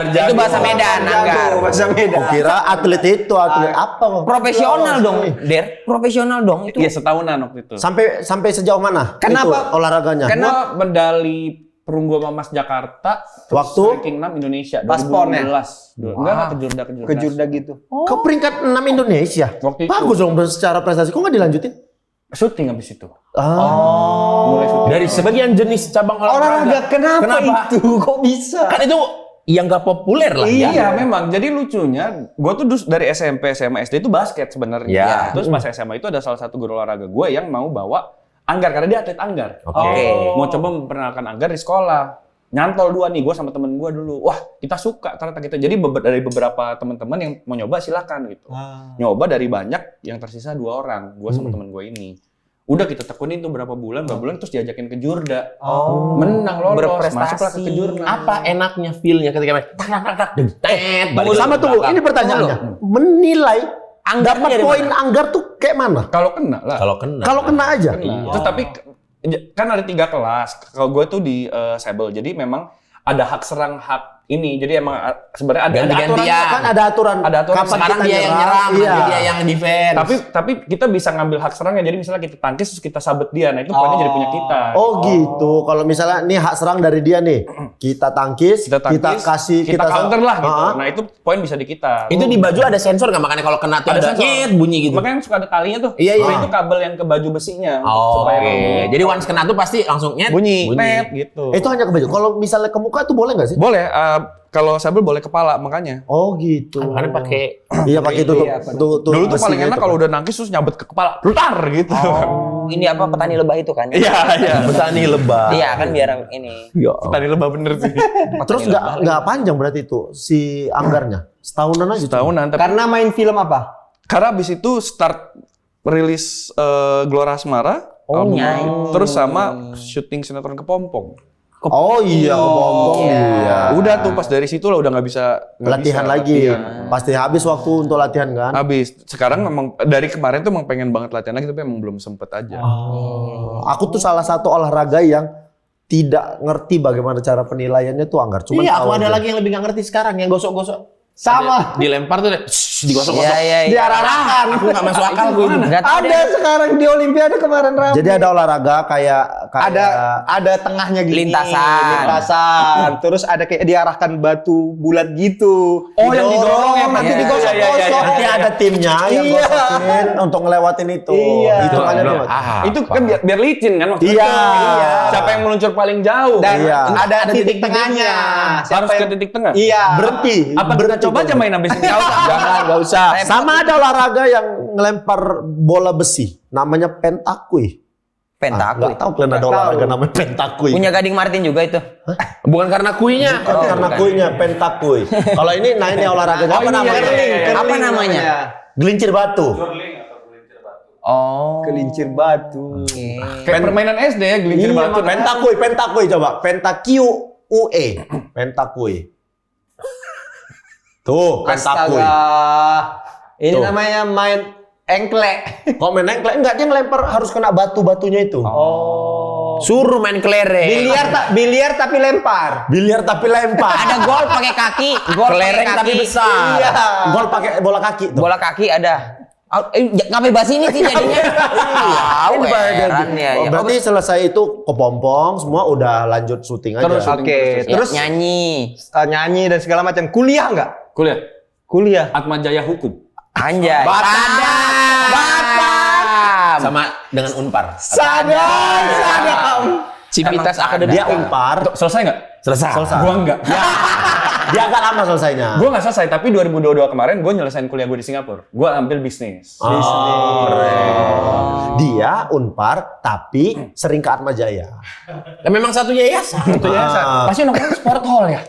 S1: Itu bahasa Medan, Anggar.
S6: Bahasa Medan.
S2: Kira atlet itu atlet apa kok?
S1: Profesional dong, Der. Profesional dong itu.
S3: Iya, setahunan waktu itu.
S2: Sampai sejauh mana?
S6: Kenapa?
S2: Itu olahraganya?
S3: Gue medali perunggu sama Mas Jakarta. terus
S2: Waktu?
S3: ranking 6 Indonesia.
S6: Paspornya?
S3: 2016. Enggak, ke
S6: Kejurda gitu.
S2: Ke peringkat 6 Indonesia.
S3: Waktu itu.
S2: Bagus dong secara prestasi. Kok nggak dilanjutin?
S3: Syuting abis itu.
S2: Oh.
S3: Mulai syuting.
S4: Dari sebagian jenis cabang olahraga.
S6: Kenapa itu? Kok bisa?
S4: Kan itu yang gak populer lah.
S3: Iya,
S4: ya.
S3: memang. Jadi lucunya, gue tuh dari SMP, SMA, SD itu basket sebenarnya.
S4: Iya.
S3: Terus pas SMA itu ada salah satu guru olahraga gue yang mau bawa Anggar karena dia atlet Anggar.
S1: Oke.
S3: Mau coba memperkenalkan Anggar di sekolah. Nyantol dua nih, gue sama temen gue dulu. Wah, kita suka ternyata kita. Jadi dari beberapa teman-teman yang mau nyoba silakan gitu. Nyoba dari banyak, yang tersisa 2 orang. Gue sama temen gue ini. Udah kita tekunin tuh berapa bulan terus diajakin ke Jurda. Menang lolos,
S1: Berprestasi.
S3: masuklah ke Jurnas.
S4: Apa enaknya feel-nya ketika main tak tet balik
S2: Sama
S4: ke
S2: tunggu,
S4: belakang.
S2: ini pertanyaannya. Menilai
S1: Anggarnya
S2: dapat
S1: dari
S2: poin
S1: mana?
S2: Anggar tuh kayak mana?
S3: Kalau kena lah.
S4: Kalau kena.
S2: Kalau kena aja.
S3: Terus tapi kan ada 3 kelas. Kalau gue tuh di Sebel, jadi memang ada hak serang hak ini. Jadi emang sebenarnya ada
S4: Ganti-gantian.
S3: aturan.
S2: Kan ada aturan.
S3: Ada aturan.
S2: Kapan
S4: Sekarang
S2: kita
S4: dia yang
S2: nyerang,
S4: nyerang,
S2: iya.
S4: nanti dia yang defense.
S3: Tapi kita bisa ngambil hak serangnya. Jadi misalnya kita tangkis terus kita sabet dia. Nah itu poinnya jadi punya kita.
S2: Oh gitu. Kalau misalnya nih hak serang dari dia nih, kita tangkis, kita kasih,
S3: kita counter lah gitu.
S2: Ah.
S3: Nah itu poin bisa di kita.
S4: itu di baju ada sensor nggak? Makanya kalau kena tuh
S3: Ada
S4: ada
S3: sensor.
S4: nyet bunyi gitu.
S3: Makanya suka ada talinya tuh.
S4: Iya, iya.
S3: Nah, itu kabel yang ke baju besinya.
S4: Oh,
S3: supaya
S4: oke.
S3: nggak bunyi.
S4: Jadi once kena tuh pasti langsung nyet
S3: bunyi. Net gitu.
S2: Itu hanya ke baju. Kalau misalnya ke muka itu boleh nggak sih?
S3: Boleh. Kalau Sabel boleh kepala makanya.
S2: Oh gitu.
S4: Makanya pakai
S2: Iya pakai itu tuh.
S3: Dulu tuh paling
S2: besinya
S3: enak
S2: itu.
S3: kalau udah nangkis terus nyabet ke kepala, lutar gitu.
S1: Oh, ini apa petani lebah itu kan?
S3: Iya, iya.
S4: petani lebah.
S1: Iya kan biar ini.
S3: Tadi lebah bener sih.
S2: Terus nggak panjang berarti itu si anggarnya? Setahunan aja.
S3: Tahunan. Tapi
S6: Karena main film apa?
S3: karena abis itu start rilis Gelora Asmara, album,
S1: nyanyi.
S3: terus sama syuting sinetron Kepompong.
S2: Oh iya, ngomong iya.
S3: Udah tuh pas dari situ lah udah nggak bisa
S2: Latihan lagi. Pasti habis waktu untuk latihan kan?
S3: Habis. Sekarang memang dari kemarin tuh emang pengen banget latihan lagi tapi emang belum sempet aja.
S2: Aku tuh salah satu olahraga yang tidak ngerti bagaimana cara penilaiannya tuh Anggar. Cuman
S4: Iya, aku
S2: tahu
S4: ada
S2: aja.
S4: lagi yang lebih nggak ngerti sekarang yang gosok-gosok.
S6: Sama.
S4: Dilempar tuh digosok-gosok.
S1: Iya.
S6: Diarahkan.
S4: Aku nggak masuk akal gue.
S1: Nggak tahu
S6: Ada
S1: deh.
S6: sekarang di Olimpiade kemarin ramai.
S2: Jadi ada olahraga kayak
S6: ada tengahnya gini.
S1: Lintasan.
S6: Terus ada kayak diarahkan batu bulat gitu.
S3: Oh, yang didorong ya,
S6: nanti
S1: Iya,
S6: digosok-gosok.
S2: nanti ada timnya yang
S6: Iya.
S2: gosokin untuk ngelewatin itu.
S6: Iya.
S2: Itu kan itu.
S3: Itu kan biar licin kan waktu
S2: Iya.
S3: itu. Siapa yang meluncur paling jauh?
S6: Dan
S2: Iya.
S6: ada titik tengahnya.
S3: Harus ke titik tengah.
S6: Iya.
S2: Berhenti.
S3: Apa kita
S2: Berhenti
S3: coba
S2: dulu.
S3: aja main habis ini? Nggak usah.
S4: Jangan, nggak usah.
S2: Sama ada olahraga yang ngelempar bola besi, namanya pentakui.
S1: Pentakui.
S2: Nggak tahu kalian ada olahraga namanya pentakui.
S1: Punya Gading Martin juga itu.
S4: Bukan karena kuinya.
S2: Bukan karena kuinya pentakui. Kalau ini, nah ini olahraga apa namanya?
S1: Apa namanya?
S2: Gelincir batu.
S1: Oh.
S6: Gelincir batu.
S3: Kayak permainan SD ya, gelincir
S2: Iya,
S3: batu.
S2: pentakui coba. Pentakui. Pentakui. Tuh, pentakui.
S6: Astaga. Ini
S2: Tuh.
S6: namanya main engklek.
S2: Kok main engklek? Enggak, dia ngelempar harus kena batu-batunya itu.
S6: Oh.
S4: Suruh main kelereng.
S6: Biliar tapi lempar.
S2: Biliar tapi lempar.
S1: Ada gol pakai kaki, gol pakai
S4: Kelereng
S1: kaki.
S4: tapi besar.
S6: Iya.
S2: Gol pakai bola kaki tuh.
S1: Bola kaki ada. Ngapain bahas ini sih jadinya? Tahu heran ya.
S2: Berarti selesai itu kepompong, semua udah lanjut syuting aja.
S3: Terus
S6: Oke,
S1: Ya,
S6: terus
S1: nyanyi.
S6: nyanyi dan segala macam. Kuliah nggak? Kuliah.
S3: Atma Jaya Hukum.
S1: Anjay.
S6: Batam.
S4: Sama dengan Unpar.
S6: Sadam.
S4: Civitas Akademi.
S2: Dia Unpar.
S3: Selesai nggak?
S4: Selesai.
S3: Gua enggak.
S2: Dia agak lama selesainya.
S3: Gue nggak selesai, tapi 2022 kemarin gue nyelesain kuliah gue di Singapura. Gue ambil bisnis.
S2: Dia Unpar tapi sering ke Atma Jaya.
S4: Dan memang satu yayasan.
S3: Pasti nongkrong sport hall ya?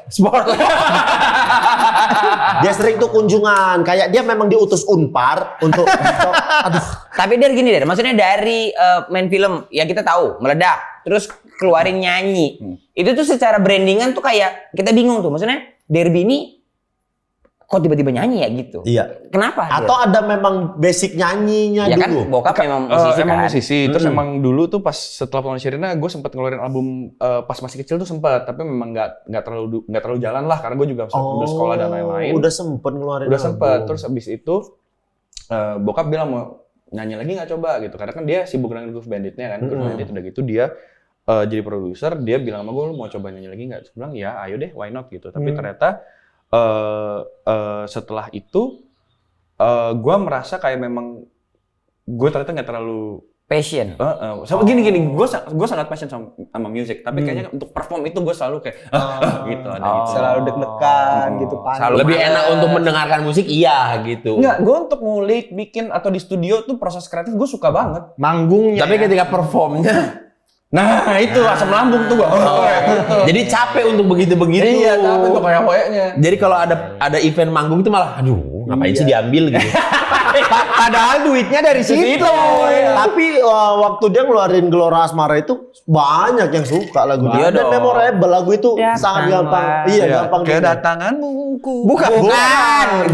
S2: Dia sering tuh kunjungan, kayak dia memang diutus Unpar untuk
S1: Tapi dari gini deh, maksudnya dari main film ya kita tahu meledak, terus keluarin nyanyi. Itu tuh secara brandingan tuh kayak kita bingung tuh, maksudnya Derby ini kok tiba-tiba nyanyi ya gitu.
S2: Iya.
S1: Kenapa?
S2: Atau ada memang basic nyanyinya
S1: ya
S2: dulu.
S1: kan bokap memang musisi
S3: Emang
S1: kan.
S3: musisi, terus emang dulu tuh pas setelah Pembangunan Sherina gue sempat ngeluarin album pas masih kecil tuh sempat, tapi memang nggak terlalu jalan lah karena gue juga sambil sekolah dan lain-lain.
S2: Udah sempet ngeluarin
S3: Udah
S2: album.
S3: sempet, terus abis itu bokap bilang mau nyanyi lagi nggak coba gitu, karena kan dia sibuk dengan Groove Bandit-nya kan, Groove Bandit udah gitu dia jadi produser, dia bilang sama gue lu mau coba nyanyi lagi nggak? Terus bilang ya ayo deh, why not gitu. Tapi ternyata setelah itu gue merasa kayak memang gue ternyata nggak terlalu
S1: Passion.
S3: sama gini gue sangat passion sama music, tapi kayaknya untuk perform itu gue selalu kayak gitu ada gitu.
S6: Selalu deg-degan gitu panik.
S1: Selalu
S4: Lebih enak untuk mendengarkan musik, iya gitu.
S3: Enggak, gue untuk ngulik, bikin atau di studio tuh proses kreatif gue suka banget.
S6: Manggungnya.
S4: Tapi ketika performnya,
S3: Nah itu asam lambung tuh gue.
S4: jadi capek untuk begitu-begitu.
S3: Iya, tapi tuh kayak koyeknya.
S4: Jadi kalau ada event manggung itu malah, aduh, ngapain sih diambil gitu.
S6: Padahal duitnya dari situ.
S2: Tapi waktu dia ngeluarin Gelora Asmara itu banyak yang suka lagu dia. Dan memorable lagu itu sangat gampang. Iya, gampang.
S3: Kedatanganmu.
S6: Bukan.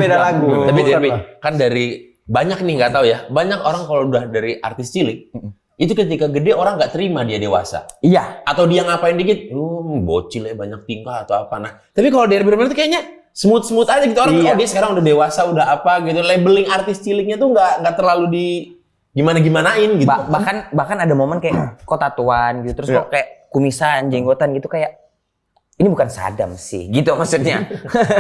S6: Beda lagu.
S4: Tapi kan dari banyak nih nggak tahu ya, banyak orang kalau udah dari artis cilik, itu ketika gede orang nggak terima dia dewasa.
S1: Iya.
S4: Atau dia ngapain dikit, bocil ya banyak tingkah atau apa. Nah, tapi kalau dari benar-benar itu kayaknya smooth aja gitu orang. Oh dia sekarang udah dewasa, udah apa gitu. Labeling artis ciliknya tuh nggak terlalu di gimanain gitu.
S1: Bahkan ada momen kayak kok tatuan gitu, terus kok kayak kumisan, jenggotan gitu kayak ini bukan Sadam sih, gitu maksudnya.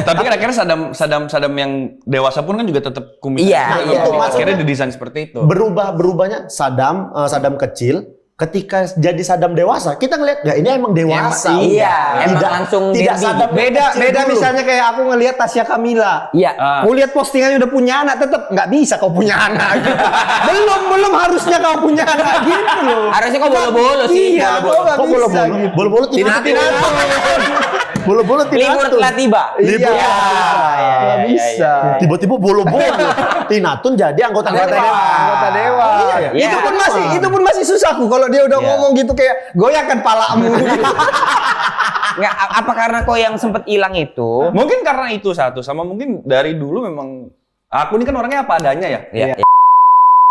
S3: Tapi kira-kira Sadam yang dewasa pun kan juga tetap kumis.
S1: Iya.
S2: Itu
S3: Akhirnya didesain seperti itu.
S2: Berubahnya Sadam kecil ketika jadi Sadam dewasa, kita ngeliat ya ini emang dewasa.
S1: Emang langsung
S2: tidak
S1: Derby.
S2: Sadam
S6: Beda
S2: dulu.
S6: misalnya kayak aku ngelihat Tasya Kamila.
S1: Iya.
S6: Aku lihat postingannya udah punya anak, tetap nggak bisa kau punya anak. Gitu. belum harusnya kau punya anak gitu loh.
S1: Harusnya kok bolo-bolo sih.
S6: Iya, kok nggak
S2: Kok
S6: bisa.
S2: bolo-bolo
S6: Tinatun.
S2: Bolo-bolo
S1: Libur telah tiba.
S6: Iya. Nggak bisa.
S2: Tiba-tiba bolo-bolo. Tinatun jadi anggota dewan.
S1: Iya.
S6: Itu pun masih susahku kalau dia udah ngomong gitu kayak goyangkan palamu.
S1: Nggak, apa karena kok yang sempet hilang itu?
S3: Mungkin karena itu satu, sama mungkin dari dulu memang aku ini kan orangnya apa adanya ya.
S1: Iya.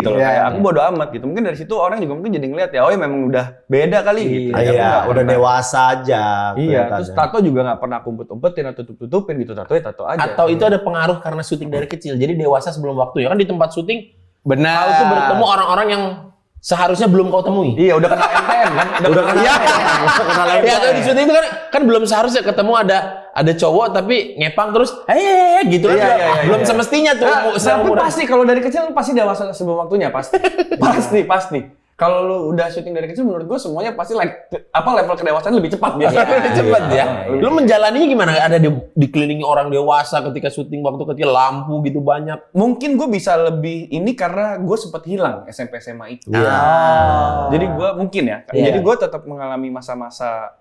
S3: Gitu loh, kayak aku bodo amat gitu. Mungkin dari situ orang juga mungkin jadi ngeliat ya, oh ya memang udah beda kali gitu.
S2: Iya, udah dewasa aja.
S3: Iya, terus tato juga nggak pernah aku umpet-umpetin atau tutup-tutupin gitu, tato aja.
S4: Atau itu ada pengaruh karena syuting dari kecil. Jadi dewasa sebelum waktu ya kan di tempat syuting.
S6: Benar.
S4: Kau tuh bertemu orang-orang yang seharusnya belum kau temui.
S3: Iya, udah kenal MTM kan? Udah kenal.
S4: Ya atau di syuting itu kan belum seharusnya ketemu ada cowok tapi ngepang terus gitu kan. Belum semestinya tuh.
S3: Tapi pasti kalau dari kecil pasti dewasa sebelum waktunya pasti. pasti. Kalau lu udah syuting dari kecil menurut gue semuanya pasti level kedewasaan lebih cepat biasanya.
S4: Lebih cepat ya. Lu menjalaninya gimana? Ada dikelilingi orang dewasa ketika syuting waktu kecil, lampu gitu banyak.
S3: Mungkin gue bisa lebih ini karena gue sempat hilang SMP SMA itu. Jadi gue mungkin ya. Jadi gue tetap mengalami masa-masa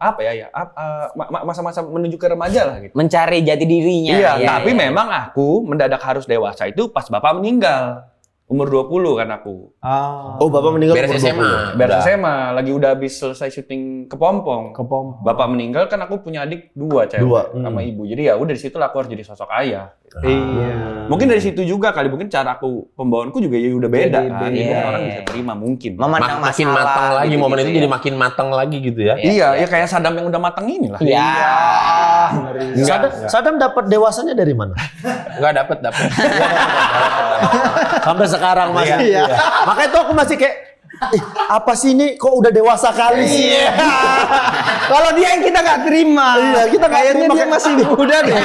S3: masa-masa menuju ke remaja lah gitu.
S1: Mencari jati dirinya.
S3: Iya, tapi memang aku mendadak harus dewasa itu pas bapak meninggal. umur 20 kan aku.
S2: Oh, Bapak meninggal
S4: Beres
S2: umur
S4: SMA.
S2: 20.
S3: Beres SMA, lagi udah habis selesai syuting Kepompong. Bapak meninggal kan aku punya adik 2 cewek sama ibu. Jadi ya udah di situ lah aku harus jadi sosok ayah.
S6: Iya.
S3: Mungkin dari situ juga kali, mungkin cara aku pembawaanku juga ya udah beda kan. Jadi mungkin orang bisa terima mungkin.
S1: Memandang
S4: Makin
S1: masalah
S4: matang lagi,
S1: gitu-gitu
S4: momen itu
S1: ya.
S4: jadi makin matang lagi gitu ya.
S3: Iya, ya kayak Saddam yang udah matang ini lah.
S1: Iya.
S2: Saddam dapat dewasanya dari mana?
S4: Enggak dapat.
S2: Sampai sekarang masih. Iya. Makanya tuh aku masih kayak, apa sih ini kok udah dewasa kali sih?
S6: Kalau dia yang kita nggak terima.
S2: Iya, kita nggak
S6: kayaknya
S2: terima,
S6: dia
S2: kayak-
S6: masih muda deh.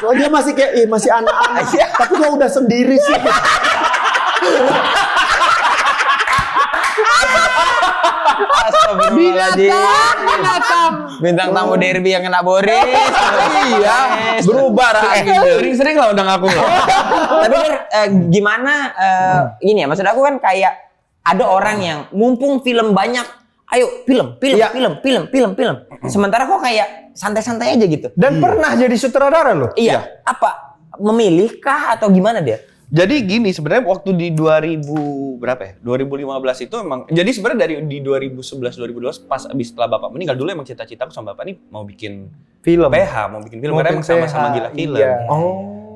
S2: Oh, dia masih kayak, masih anak-anak. Tapi kok udah sendiri sih?
S1: Binatang. Bintang tamu derby yang kena Boris.
S4: Iya, berubah
S3: Sering-sering lah undang aku.
S1: Tapi kan gimana ini ya, maksud aku kan kayak ada orang yang mumpung film banyak, ayo film. Sementara kok kayak santai-santai aja gitu.
S6: Dan pernah jadi sutradara loh.
S1: Iya. Apa memilihkah atau gimana dia?
S3: Jadi gini, sebenarnya waktu di 2000 berapa ya? 2015 itu emang, jadi sebenarnya dari di 2011 2012 pas abis setelah Bapak meninggal, dulu emang cita-citaku sama Bapak nih mau bikin
S6: Film.
S3: PH, mau bikin film, karena emang sama-sama gila film.
S6: Iya.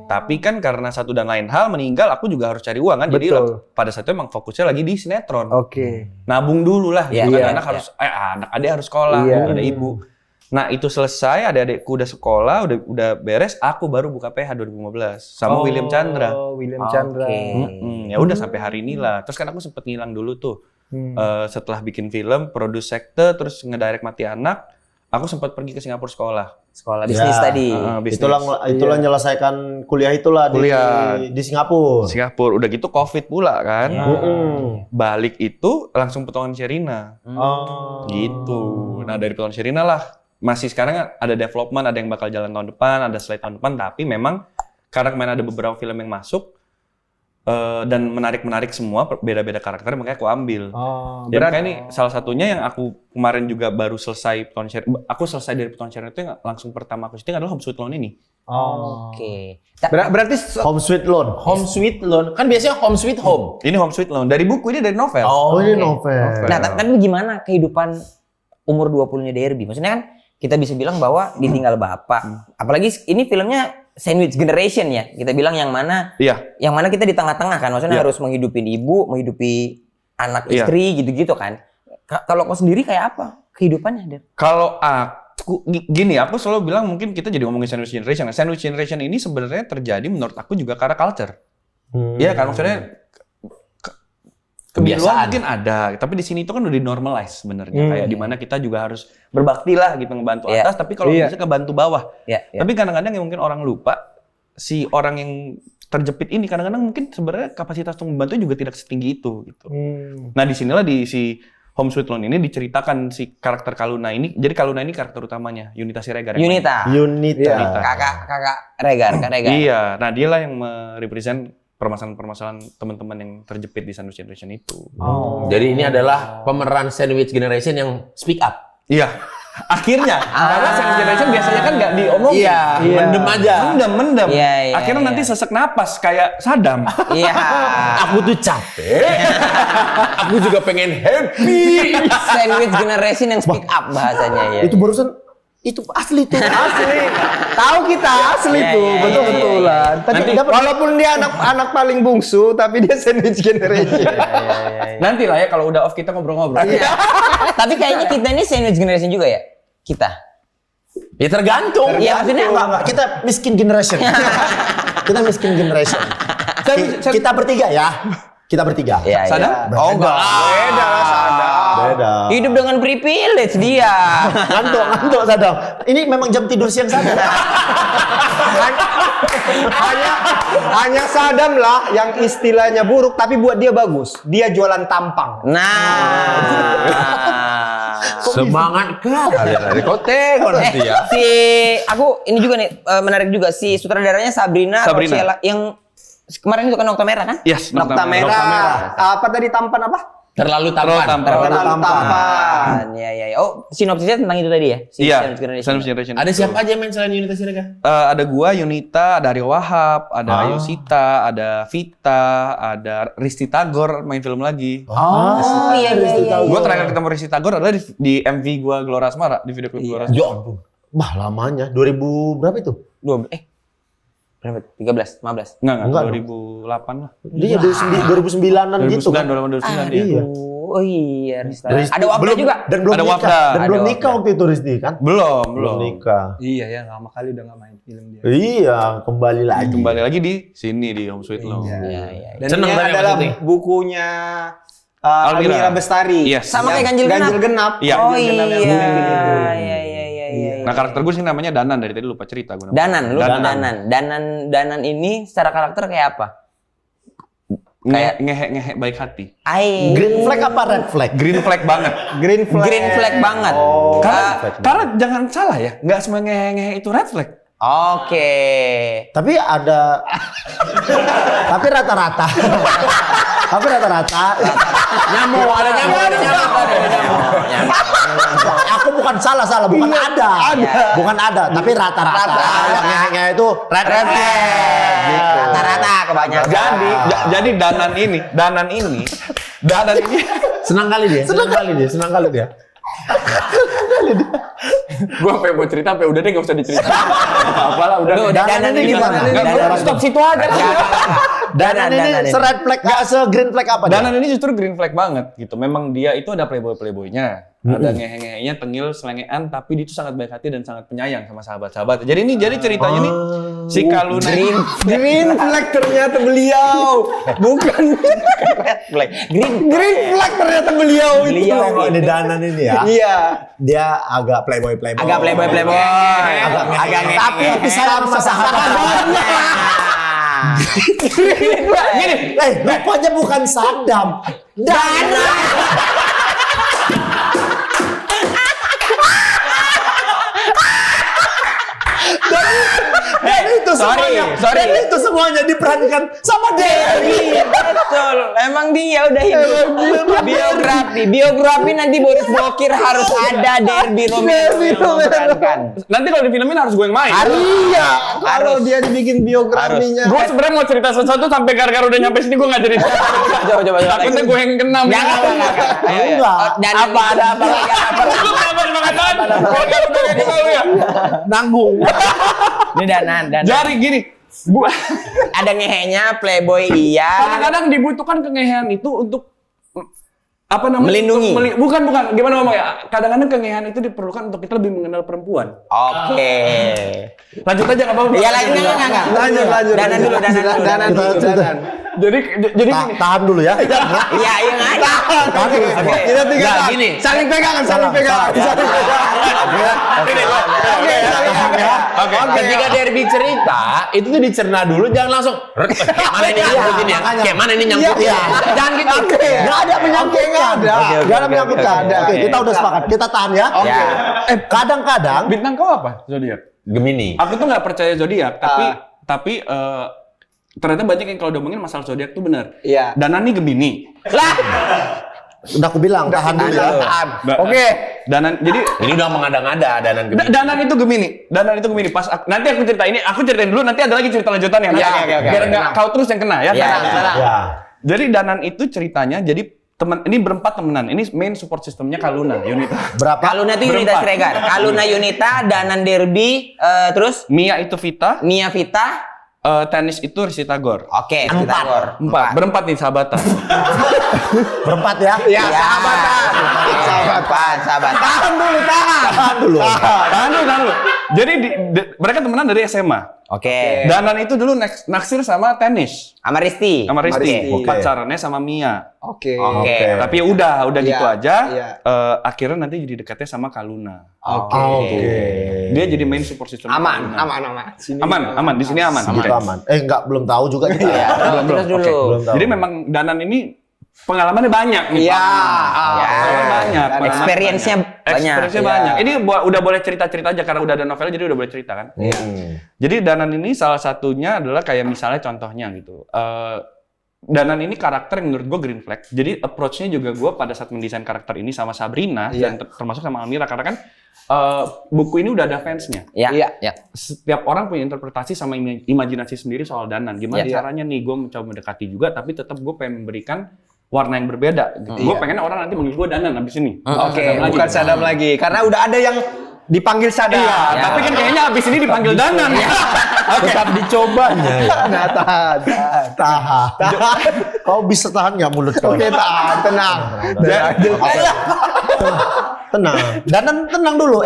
S3: Tapi kan karena satu dan lain hal meninggal, aku juga harus cari uang kan. Jadi
S6: Betul.
S3: pada saat itu emang fokusnya lagi di sinetron.
S6: Oke.
S3: Nabung dulu lah,
S1: Iya,
S3: gitu kan.
S1: iya,
S3: Anak
S1: iya.
S3: harus, anak adik harus sekolah,
S6: Iya.
S3: ada ibu. Nah itu selesai, adik-adikku udah sekolah, udah beres, aku baru buka PH 2015 sama William Chandra.
S6: William Chandra.
S3: Ya udah sampai hari inilah. Terus kan aku sempet ngilang dulu tuh. Setelah bikin film, produce sekte, terus ngedirect Mati Anak, aku sempat pergi ke Singapura sekolah.
S1: Sekolah bisnis tadi.
S3: Bisnis.
S2: Itulah menyelesaikan kuliah itulah di Singapura.
S3: Singapura. Udah gitu COVID pula kan. Balik itu langsung potongan Sherina. Gitu. Nah dari potongan Sherina lah. Masih sekarang ada development, ada yang bakal jalan tahun depan, ada slide tahun depan. Tapi memang karena kemarin ada beberapa film yang masuk, dan menarik semua, beda-beda karakter, makanya aku ambil. Jadi makanya ini salah satunya yang aku kemarin juga baru selesai Potongan Sherina. Aku selesai dari Potongan Sherina itu yang langsung pertama aku syuting adalah Home Sweet Loan ini.
S1: Oke.
S6: Berarti
S2: Home Sweet Loan.
S4: Home Sweet Loan. Kan biasanya Home Sweet Home.
S3: Ini Home Sweet Loan. Dari buku, ini dari novel.
S2: Oh, ini novel.
S1: Nah, tapi gimana kehidupan umur 20-nya Derby? Maksudnya kan kita bisa bilang bahwa ditinggal bapak. Apalagi ini filmnya sandwich generation ya. Kita bilang yang mana kita di tengah-tengah kan. Maksudnya harus menghidupi ibu, menghidupi anak istri gitu-gitu kan. Kalau kau sendiri kayak apa kehidupannya, Der?
S3: Kalau aku gini, aku selalu bilang mungkin kita jadi ngomongin sandwich generation. Sandwich generation ini sebenarnya terjadi menurut aku juga karena culture. Iya kan, maksudnya di luar mungkin ada, tapi di sini itu kan udah di-normalize sebenarnya. Kayak dimana kita juga harus berbakti lah gitu, ngebantu atas, tapi kalau bisa ngebantu bawah. Tapi kadang-kadang yang mungkin orang lupa, si orang yang terjepit ini kadang-kadang mungkin sebenarnya kapasitas untuk membantu juga tidak setinggi itu gitu. Nah disinilah di si Home Sweet Loan ini diceritakan si karakter Kaluna ini. Jadi Kaluna ini karakter utamanya Yunita Siregar.
S1: Yunita. Kakak Regar.
S3: Iya, nah dialah yang merepresent permasalahan-permasalahan teman-teman yang terjepit di sandwich generation itu.
S4: Jadi ini adalah pemeran sandwich generation yang speak up.
S3: Iya. Akhirnya, karena sandwich generation biasanya kan nggak diomongin.
S4: Iya. Mendem aja.
S3: Mendem.
S1: Iya,
S3: Akhirnya nanti sesek napas kayak Saddam.
S1: Iya.
S4: Aku tuh capek. Aku juga pengen happy.
S1: Sandwich generation yang speak up bahasanya ya.
S2: Itu barusan itu asli tuh.
S6: asli. Tahu kita asli
S1: Iya,
S6: tuh,
S1: iya,
S6: betul-betulan. Tapi
S3: Nanti,
S6: walaupun dia anak paling bungsu, tapi dia sandwich generation.
S3: Nanti lah ya kalau udah off kita ngobrol-ngobrol.
S1: Tapi kayaknya kita ini sandwich generation juga ya? Kita.
S4: Ya tergantung.
S1: Iya maksudnya
S2: Enggak, kita miskin generation. Kita miskin generation. Kita bertiga ya. Kita bertiga.
S1: Iya,
S3: Sadam?
S1: Oh enggak.
S6: Beda lah Sadam.
S2: Beda.
S1: Hidup dengan privilege dia.
S2: Ngantuk Sadam. Ini memang jam tidur siang Sadam.
S6: Hanya Sadam lah yang istilahnya buruk, tapi buat dia bagus. Dia jualan tampang.
S1: Nah.
S4: Semangat kali. Kau tengok nanti ya.
S1: Aku ini juga nih menarik juga si sutradaranya Sabrina. Rochella, yang kemarin itu kan Nokta Merah kan?
S3: Yes,
S6: Nokta merah. Apa tadi tampan apa?
S4: Terlalu tampan.
S1: Iya. Oh, sinopsisnya tentang itu tadi ya?
S3: Iya.
S1: Sinopsis
S3: Generation.
S4: Ada siapa aja yang main selain Yunita Siregar?
S3: Ada gua, Yunita, ada Aryo Wahab, ada Yusita, ada Vita, ada Risti Tagor main film lagi.
S1: Iya.
S3: Gua terakhir ketemu Risti Tagor adalah di MV gua Gelora Asmara, di video klip Gelora Asmara.
S2: Ya ampun. Bah, lamanya. 2000 berapa itu?
S1: Berapa? 13, 15.
S3: Enggak, 2008 lah.
S2: Dia 2009-an gitu kan.
S3: 2009 iya.
S1: Oh iya, Rizky.
S2: Rizky
S1: Ada Wafda juga?
S2: Dan belum
S3: Ada
S2: nikah.
S3: Wafda.
S2: Dan belum
S1: Ada
S2: nikah
S1: Wafda.
S2: waktu itu Rizky kan?
S3: Belum
S2: nikah.
S6: Iya ya, lama kali udah nggak main film dia.
S2: Iya, kembali lagi.
S3: Kembali lagi di sini di Home Sweet Home.
S1: Iya.
S6: Dan
S4: Seneng
S6: ini
S4: tadi
S6: adalah
S4: maksudnya.
S6: bukunya
S3: Almira.
S6: Almira Bestari.
S3: Yes.
S1: Sama kayak Ganjil Genap.
S3: Iya.
S1: Oh
S6: Ganjil
S1: iya.
S6: Genap yang bikin itu.
S1: Iya.
S3: Nah, karakter gue sih namanya Danan, dari tadi lupa cerita gue.
S1: Danan ini secara karakter kayak apa? Kayak
S3: Ngehe baik hati.
S2: Green flag apa red flag?
S3: Green flag banget.
S6: Green flag
S1: banget.
S3: Karena jangan salah ya, nggak semua ngehe itu red flag.
S1: Oke.
S2: Tapi ada tapi rata-rata.
S4: Nyamuk.
S2: Aku bukan salah, bukan ada. Bukan ada, tapi rata-rata. Yang itu red flag. Gitu.
S1: Rata-rata kebanyakan.
S3: Jadi Danan ini
S2: Senang kali dia.
S3: gue sampai mau cerita, sampai udah deh nggak usah diceritain. Apalah udah.
S1: Danan ini gimana?
S3: Stop situ aja.
S2: Danan ini red flag, nggak green flag apa?
S3: Danan ini justru green flag banget gitu. Memang dia itu ada playboynya, ada ngehe-ngehenya, tengil, selengean, tapi dia itu sangat baik hati dan sangat penyayang sama sahabat-sahabat. Jadi ceritanya nih si Kaluna
S6: Green flag ternyata beliau. Bukan
S1: Red flag.
S6: green flag ternyata beliau itu.
S2: Oh, ini Danan ini ya.
S6: Iya.
S2: Dia agak playboy.
S1: Agak playboy. Agak
S2: Tapi sayang sama sahabatnya. Gini, rupanya bukan Saddam. Dana. Dan itu semuanya. Dan itu semuanya diperankan sama Dewi.
S1: Betul. Emang dia udah hidup. Biografi nanti Boris Bokir harus ada Derby Romeo yang memerankan.
S3: nanti kalau di filmin harus gue yang main.
S6: Iya. Kalau dia dibikin biografinya.
S3: Gue sebenarnya mau cerita sesuatu sampai gara-gara udah nyampe sini gue nggak jadi.
S1: Coba.
S3: Takutnya gue yang kena.
S2: Enggak.
S1: Dan ada apa lagi?
S3: Lu kenapa dimakataan? Gue udah kayak gitu ya.
S2: Nanggung.
S1: Ini Danan.
S3: Jadi gini.
S1: Ada ngehenya, playboy iya.
S3: Kadang-kadang dibutuhkan kengehean itu untuk apa namanya?
S1: Melindungi.
S3: Bukan. Gimana ngomongnya? Kadang-kadang kengehean itu diperlukan untuk kita lebih mengenal perempuan.
S1: Oke.
S3: Lanjut aja nggak apa-apa.
S1: Iya lanjut.
S6: Lanjut.
S1: Danan dulu.
S3: Jadi gini.
S2: Tahan dulu ya.
S1: Iya nggak ada.
S2: Tahan dulu.
S1: Oke.
S6: Kita tiga
S4: Nggak, gini.
S6: saling pegangan.
S4: Oke. Ketika Derby cerita, itu tuh dicerna dulu, jangan langsung. Kayak mana ini nyangkutin ya? Kayak mana ini nyangkutin? Jangan gitu.
S2: Nggak ada menyangkutkan. Nggak ada menyangkutkan. Oke, kita udah sepakat. Kita tahan ya.
S1: Ya.
S2: Kadang-kadang
S3: Bintang kau apa? Zodiak.
S4: Gemini.
S3: Aku tuh nggak percaya zodiak, tapi ternyata banyak yang kalau ngomongin masalah zodiak tuh benar.
S6: Iya.
S3: Danan nih Gemini.
S2: udah aku bilang tahan dulu ya.
S3: Oke. Danan jadi
S4: Ini udah mengada-ngada Danan Gemini.
S3: Danan itu Gemini. Pas nanti aku ceritain dulu, nanti ada lagi cerita lanjutannya.
S1: Oke.
S3: Biar nggak kau terus yang kena ya.
S1: Iya.
S2: Ya.
S3: Jadi Danan itu ceritanya jadi ini berempat temenan. Ini main support sistemnya Kaluna, Yunita.
S2: Berapa?
S1: Kaluna itu Yunita
S3: Berempat.
S1: Siregar. Kaluna Yunita, Danan Derby, terus
S3: Mia itu Vita,
S1: Mia Vita.
S3: tenis itu Risti Tagor.
S1: Oke, Tagor.
S3: Berempat nih sahabatan.
S2: Berempat ya?
S1: Ya, sahabat.
S2: Tahan dulu.
S3: Tahan dulu. Jadi mereka temenan dari SMA.
S1: Oke.
S3: Danan itu dulu naksir sama tenis.
S1: Sama Risti.
S2: Oke.
S3: Pacarannya sama Mia.
S6: Oke.
S3: Tapi ya udah
S6: Iya,
S3: gitu aja.
S6: iya.
S3: Akhirnya nanti jadi dekatnya sama Kaluna.
S2: Oke.
S3: Dia jadi main support system.
S6: Aman.
S3: Aman. Di sini aman.
S2: Itu aman. Enggak, belum tahu juga kita.
S1: Iya, terus dulu.
S2: Belum tahu.
S3: Jadi memang Danan ini pengalamannya banyak nih.
S6: Iya.
S3: Pengalamannya banyak.
S1: Experience-nya banyak.
S3: Experience-nya banyak. Ini udah boleh cerita-cerita aja karena udah ada novel jadi udah boleh cerita kan.
S2: Iya.
S3: Jadi Danan ini salah satunya adalah kayak misalnya contohnya gitu. Danan ini karakter yang menurut gue green flag. Jadi approach-nya juga gue pada saat mendesain karakter ini sama Sabrina dan termasuk sama Almira karena kan buku ini udah ada fansnya.
S1: Iya.
S3: Setiap orang punya interpretasi sama imajinasi sendiri soal Danan. Gimana caranya nih gue mencoba mendekati juga, tapi tetap gue pengen memberikan warna yang berbeda. Gitu. Gue pengen orang nanti manggil gue Danan abis ini.
S6: Oke, bukan Sadam lagi. Karena udah ada yang dipanggil Sadam.
S3: Iya, tapi kan kayaknya abis ini dipanggil Danan.
S2: Tetap dicobanya.
S6: Nah, tahan.
S2: Kau bisa tahan nggak mulut kau?
S6: Oke, tahan, tenang.
S2: Tenang. Danan tenang dulu.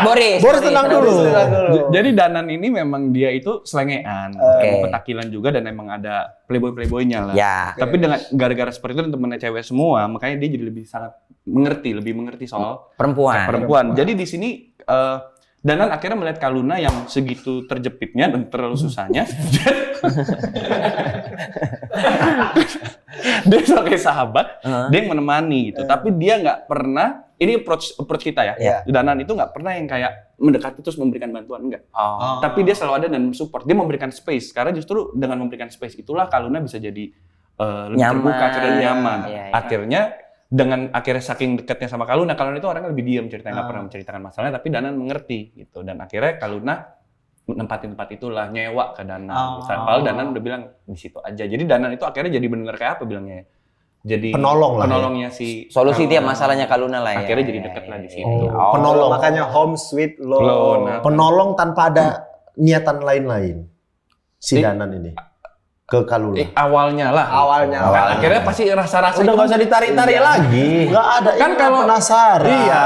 S1: Boris
S2: tenang dulu.
S3: Jadi Danan ini memang dia itu selengean, petakilan juga dan emang ada playboy-playboynya lah.
S1: Ya.
S3: Tapi dengan gara-gara seperti itu dan temennya cewek semua, makanya dia jadi lebih mengerti soal perempuan. Jadi di sini Danan akhirnya melihat Kak Luna yang segitu terjepitnya dan terlalu susahnya. Dia sebagai sahabat, dia yang menemani gitu. Tapi dia nggak pernah, ini approach kita ya. Danan itu nggak pernah yang kayak mendekati terus memberikan bantuan, enggak. Tapi dia selalu ada dan support. Dia memberikan space, karena justru dengan memberikan space itulah Kak Luna bisa jadi lebih terbuka, dan nyaman. Akhirnya saking dekatnya sama Kak Luna itu orangnya lebih diam, ceritanya nggak pernah menceritakan masalahnya, tapi Danan mengerti gitu. Dan akhirnya Kak Luna nempatin tempat itulah, nyewa ke Danan. Padahal Danan udah bilang di situ aja. Jadi Danan itu akhirnya jadi benar kayak apa bilangnya? Jadi penolongnya si
S1: solusi tiap masalahnya Kak Luna lah ya.
S3: Akhirnya jadi deket lah di situ.
S2: Penolong.
S6: Makanya home sweet loan.
S2: Penolong tanpa ada niatan lain-lain. Si Danan ini ke Kak Luna.
S3: Awalnya. Akhirnya pasti rasa-rasa
S2: Udah nggak usah ditarik-tarik lagi. Nggak ada.
S3: Kan kalau
S2: penasaran.
S3: Iya.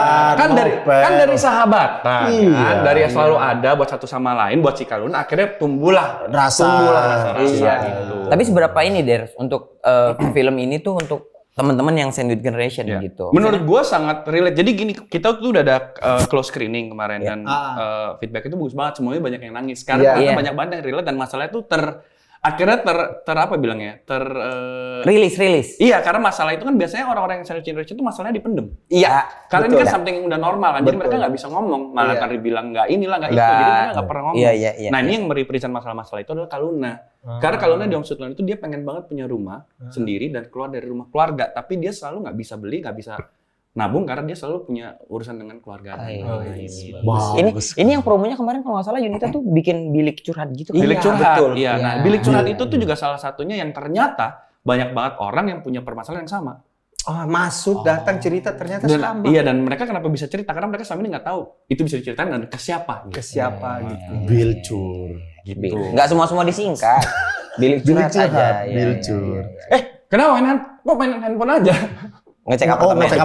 S3: Kan dari sahabatan. Kan dari yang selalu ada buat satu sama lain, buat si Kak Luna, akhirnya tumbuhlah rasa gitu.
S1: Tapi seberapa ini untuk film ini tuh untuk teman-teman yang sandwich generation gitu.
S3: Menurut gue sangat relate. Jadi gini, kita tuh udah ada close screening kemarin dan feedback itu bagus banget. Semuanya banyak yang nangis. Karena banyak banget yang relate dan masalahnya tuh akhirnya apa bilangnya?
S1: Rilis.
S3: Iya, karena masalah itu kan biasanya orang-orang yang sandwich generation itu masalahnya dipendem.
S1: Iya.
S3: Karena ini kan something yang udah normal kan. Jadi mereka nggak bisa ngomong. Malah kan dibilang nggak inilah, nggak itu. Jadi mereka nggak pernah ngomong.
S1: Iya.
S3: Nah, ini yang merepresent masalah-masalah itu adalah Kak Luna. Karena Kak Luna di Home Sweet Loan itu dia pengen banget punya rumah sendiri dan keluar dari rumah keluarga. Tapi dia selalu nggak bisa beli, nggak bisa nabung karena dia selalu punya urusan dengan keluarga.
S1: Ini yang promonya kemarin kalau nggak salah Yunita tuh bikin bilik curhat gitu.
S3: Bilik curhat.
S1: Betul.
S3: Iya. Nah, bilik curhat itu tuh juga salah satunya yang ternyata banyak banget orang yang punya permasalahan yang sama.
S6: Datang cerita ternyata sama.
S3: Iya, dan mereka kenapa bisa cerita? Karena mereka selama ini nggak tahu itu bisa diceritain dan ke siapa.
S6: Ke siapa gitu.
S2: Bilcur.
S1: Gitu. Nggak semua disingkat. Bilik curhat aja.
S2: Bilcur.
S3: Kenapa main handphone aja?
S1: Ngecek
S2: apartemen.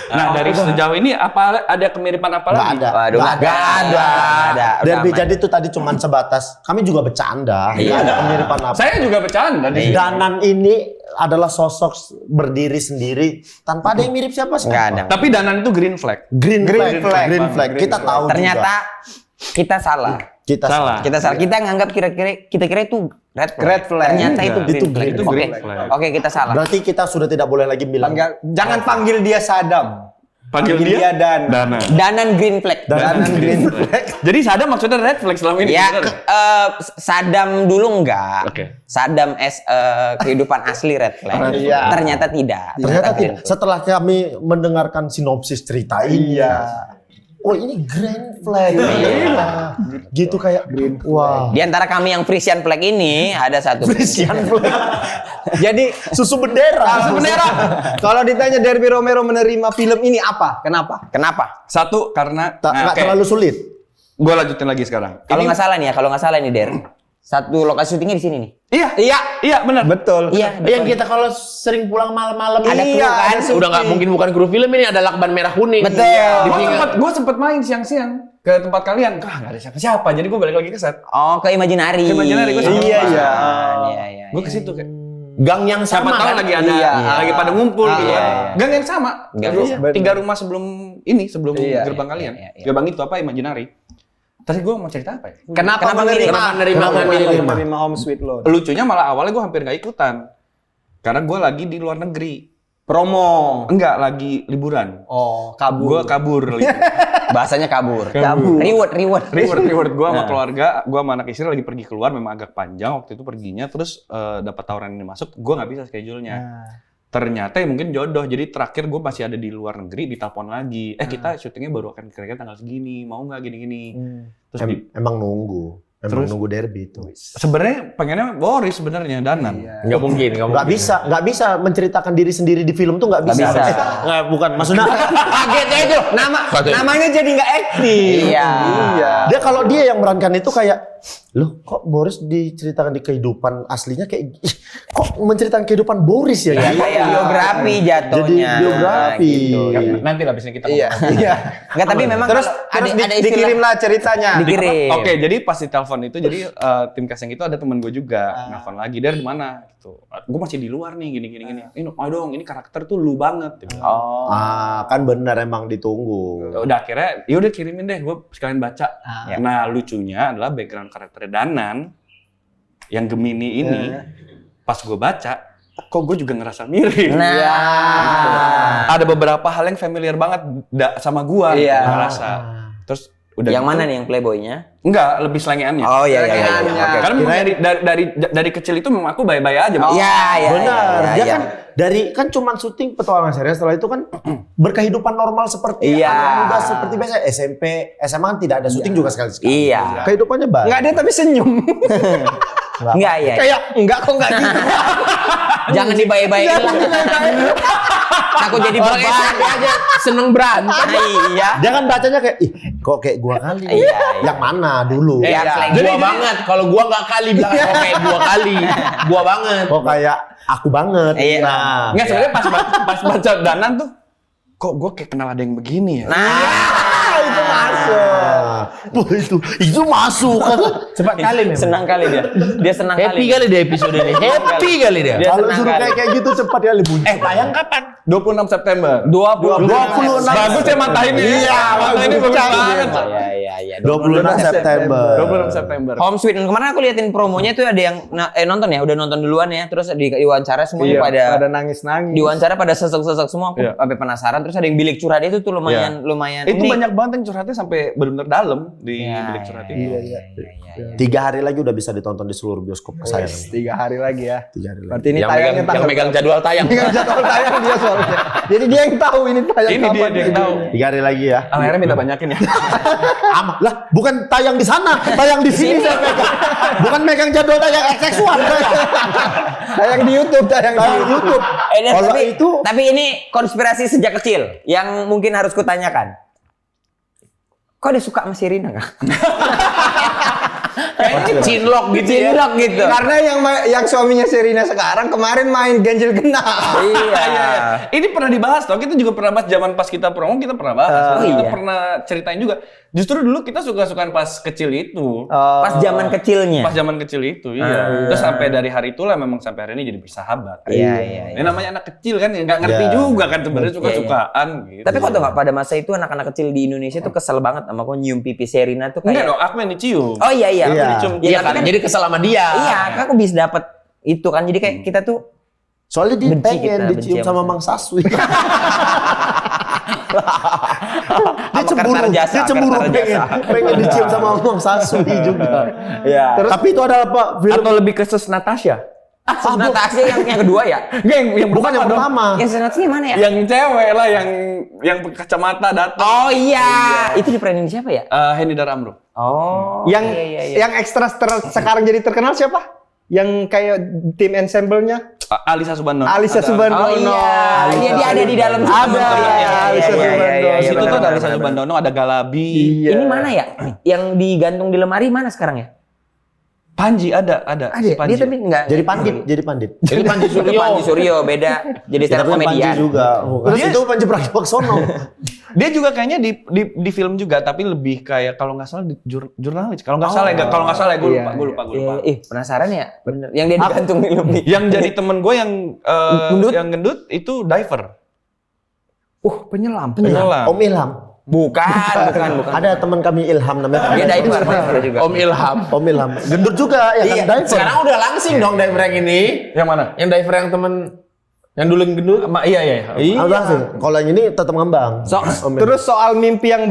S3: Nah, dari sejauh ini ada kemiripan apa lagi?
S2: Nggak ada. Derby jadi itu tadi cuma sebatas. Kami juga bercanda. Nggak ada kemiripan apa.
S3: Saya juga bercanda.
S2: Danan ini adalah sosok berdiri sendiri tanpa ada yang mirip siapa sih.
S1: Nggak ada.
S3: Tapi Danan itu green flag.
S2: Green flag. Kita tahu.
S1: Ternyata kita salah. Kita salah. Kita nganggap kira-kira itu red flag. Ternyata itu green flag. Oke, kita salah.
S2: Berarti kita sudah tidak boleh lagi bilang.
S6: Jangan panggil dia Sadam.
S3: Panggil dia
S1: Danan green flag.
S3: Jadi Sadam maksudnya red flag selama ini?
S1: Ya, Sadam dulu enggak. Sadam kehidupan asli red flag. Ternyata tidak.
S2: Setelah kami mendengarkan sinopsis cerita ini. Oh, ini green flag. Gitu kayak green. Wah.
S1: Di antara kami yang Frisian flag ini ada satu
S2: Frisian flag.
S6: Jadi
S2: susu bendera.
S6: Kalau ditanya Derby Romero menerima film ini apa? Kenapa?
S3: Satu, karena
S2: nggak terlalu sulit.
S3: Gue lanjutin lagi sekarang.
S1: Kalau nggak salah nih Der. Satu lokasi syutingnya di sini nih.
S3: Iya, benar.
S6: Betul.
S4: Yang kita kalau sering pulang malam-malam
S1: ada kru kan.
S4: Udah nggak mungkin bukan kru film ini, ada lakban merah kuning.
S1: Betul.
S3: Gue sempet main siang-siang ke tempat kalian. Nggak ada siapa-siapa. Jadi gue balik lagi ke set.
S1: Oh, ke Imaginary.
S6: Iya.
S3: Gue ke situ kan.
S4: Gang yang sama.
S3: Siapa tahu lagi ada lagi pada ngumpul gitu. Gang yang sama. 3 rumah sebelum gerbang kalian. Gerbang itu apa Imaginary. Tadi gue mau cerita apa ya?
S6: Kenapa menerima Home Sweet Loan?
S3: Lucunya malah awalnya gue hampir gak ikutan. Karena gue lagi di luar negeri.
S1: Promo.
S3: Enggak, lagi liburan.
S6: Oh, kabur.
S3: Gue kabur.
S1: Bahasanya kabur. Reward. Gue sama keluarga, gue sama anak istri lagi pergi keluar, memang agak panjang waktu itu perginya, terus dapat tawaran ini masuk, gue nggak bisa schedule-nya. Ternyata ya mungkin jodoh, jadi terakhir gue masih ada di luar negeri, ditelepon lagi. Kita syutingnya baru akan kira-kira tanggal segini, mau nggak gini-gini. Terus
S2: emang nunggu. Nunggu derby itu.
S3: Sebenarnya pengennya Boris sebenarnya Danan.
S4: Nggak mungkin.
S2: Nggak bisa menceritakan diri sendiri di film tuh nggak bisa. Nggak, bukan maksudnya.
S1: Kagetnya itu namanya jadi nggak aktif. Iya.
S2: Dia kalau dia yang memerankan itu kayak, loh kok Boris diceritakan di kehidupan aslinya kayak, kok menceritakan kehidupan Boris ya?
S1: Kayak biografi jatuhnya.
S2: Jadi biografi.
S1: Gitu.
S3: Nanti lah abis ini kita
S6: Iya.
S1: Nggak, tapi memang
S6: Terus dikirimlah ceritanya.
S1: Dikirim.
S3: Oke, jadi pas di telepon itu, jadi tim casting itu ada teman gue juga, nelfon lagi, dari di mana? Gitu. Gue masih di luar nih, gini. Ini, dong, ini karakter tuh lu banget. Gitu.
S2: Kan benar emang ditunggu.
S3: Udah akhirnya, yaudah kirimin deh, gue sekalian baca. Nah lucunya adalah background karakter Danan yang Gemini ini, pas gue baca, kok gue juga ngerasa mirip. Ada beberapa hal yang familiar banget sama gue, ngerasa. Terus udah
S1: yang
S3: gitu,
S1: mana nih yang playboy-nya?
S3: Enggak, lebih selengeannya.
S1: Oh iya.
S3: Karena memang dari kecil itu memang aku baik-baik aja.
S1: Iya.
S2: Benar. Dia kan dari kan cuman syuting petualangan serius, setelah itu kan berkehidupan normal seperti anak muda seperti biasa. SMP, SMA kan tidak ada syuting juga sekali-sekali.
S1: Iya.
S2: Kehidupannya baik.
S6: Enggak ada tapi senyum.
S1: Enggak ya.
S6: Kayak enggak kok enggak gitu.
S1: Jangan dibaik-baikin lah. Aku jadi beban
S4: aja seneng berantem.
S1: Iya.
S2: Dia kan bacanya kayak, ih kok kayak gua kali. Yang mana dulu?
S4: Gua banget. Kalau gua nggak kali bilang kok kayak gua kali. Gua banget.
S2: Kok kayak aku banget. Nah.
S3: Enggak, sebenarnya pas baca Danan tuh, kok gue kayak kenal ada yang begini ya?
S2: Itu masuk. Itu masuk kan.
S6: Cepat kali memang.
S1: Senang kali dia. Dia senang
S4: Happy kali dia episode ini. Happy kali dia.
S2: Kalau suruh kayak gitu cepat ya bunyi.
S3: Tayang kapan? 26 September.
S2: 26.
S3: Bagus ya mata ini. Iya, mata ini bagus banget.
S1: Iya.
S2: 26 September.
S3: 26 September.
S1: Home Sweet. Kemarin aku liatin promonya tuh ada yang nonton ya, udah nonton duluan ya. Terus diwawancara semuanya pada
S6: nangis-nangis.
S1: diwawancara pada sesek-sesek semua. Aku sampai penasaran. Terus ada yang bilik curhat itu tuh lumayan.
S3: Itu banyak banget yang curhatnya sampai benar-benar dalam di bilik curhat itu.
S1: Iya.
S2: 3 hari lagi udah bisa ditonton di seluruh bioskop kesayangan.
S6: 3 hari lagi ya.
S2: 3 hari lagi.
S6: Berarti ini
S4: Yang
S6: tayangnya
S4: yang megang jadwal tayang.
S6: Megang jadwal tayang dia soalnya. Jadi dia yang tahu ini tayang
S3: Ini
S6: kapan.
S3: dia yang tahu.
S2: 3 hari lagi ya.
S3: Akhirnya minta banyakin ya.
S2: Amat lah, bukan tayang di sana, tayang di sini saya pegang. Bukan megang jadwal tayang XX1.
S6: Tayang di YouTube, tayang di YouTube.
S2: Kalau itu
S1: tapi ini konspirasi sejak kecil yang mungkin harus kutanyakan. Kok dia suka sama Sherina nggak?
S4: Cinlok gitu ya.
S1: Cinlok gitu.
S6: Karena yang suaminya Sherina sekarang kemarin main ganjil genap.
S1: Iya.
S3: Ini pernah dibahas toh, kita juga pernah bahas zaman pas kita promo, kita pernah bahas. Kita pernah ceritain juga. Justru dulu kita suka-sukaan pas kecil itu.
S1: Pas zaman kecilnya.
S3: Pas zaman kecil itu, iya. Terus sampai dari hari itulah memang sampai hari ini jadi bersahabat.
S1: Iya.
S3: Ini namanya anak kecil kan, ya nggak ngerti juga kan sebenarnya suka-sukaan gitu.
S1: Tapi kok tau nggak pada masa itu anak-anak kecil di Indonesia tuh kesel banget sama kok nyium pipi Sherina tuh
S3: Enggak
S1: kayak.
S3: dong, aku yang dicium.
S1: Oh iya.
S3: Aku dicium.
S1: Iya,
S4: Iya
S1: tapi
S4: kan, jadi kesel sama dia.
S1: Iya, aku bisa dapat itu kan. Jadi kayak kita tuh
S2: soalnya dia
S1: benci
S2: pengen
S1: kita,
S2: dicium
S1: benci
S2: sama
S1: sama
S2: Mang Saswi.
S1: dia
S2: cemburu pengen dicium sama Mang Saswi juga.
S1: Iya.
S2: Tapi itu adalah apa?
S3: Atau lebih ke Sus Natasha.
S1: Natasha yang kedua ya?
S3: Enggak, yang
S2: Bukan yang pertama.
S1: Yang Natasha mana ya?
S3: Yang cewek lah, yang kacamata datang.
S1: Oh iya. Itu diperanin siapa ya?
S3: Hendy Daramro.
S1: Oh.
S6: Yang ekstra sekarang jadi terkenal siapa? Yang kayak tim ensemble-nya?
S3: Alisa Subandon.
S6: Alisa Subandon.
S1: Oh iya. Dia ada di dalam situ.
S6: Ada. Alisa Subandon.
S3: Di situ tuh ada Alisa Subandon, ada Galabi.
S6: Iya.
S1: Ini mana ya? Yang digantung di lemari mana sekarang ya?
S3: Panji ada. Si Panji.
S1: Dia tapi enggak.
S2: Jadi pandit.
S4: Jadi Panji
S1: Itu
S4: Suryo.
S1: Panji Suryo beda. Jadi stand up
S2: Tapi Panji
S1: komedian.
S2: juga. Terus itu Panji Pragiwaksono.
S3: Dia juga kayaknya di film juga, tapi lebih kayak kalau nggak salah di jurnalis. Kalau nggak salah ya, gue lupa.
S1: Penasaran ya? Bener. Yang dia digantung di lemari.
S3: Yang jadi temen gue yang gendut itu diver.
S6: Penyelam.
S2: Om Ilham.
S1: Bukan.
S2: Ada teman kami Ilham namanya.
S1: Dia diver juga.
S4: Om Ilham.
S2: Om Ilham. Gendut juga ya kan diver.
S4: Sekarang udah langsing dong diver yang ini.
S3: Yang mana?
S4: Yang diver yang temen Yang dulu gendut?
S3: Iya.
S2: Udah sih. Kalau yang ini tetap ngembang.
S6: Terus soal mimpi yang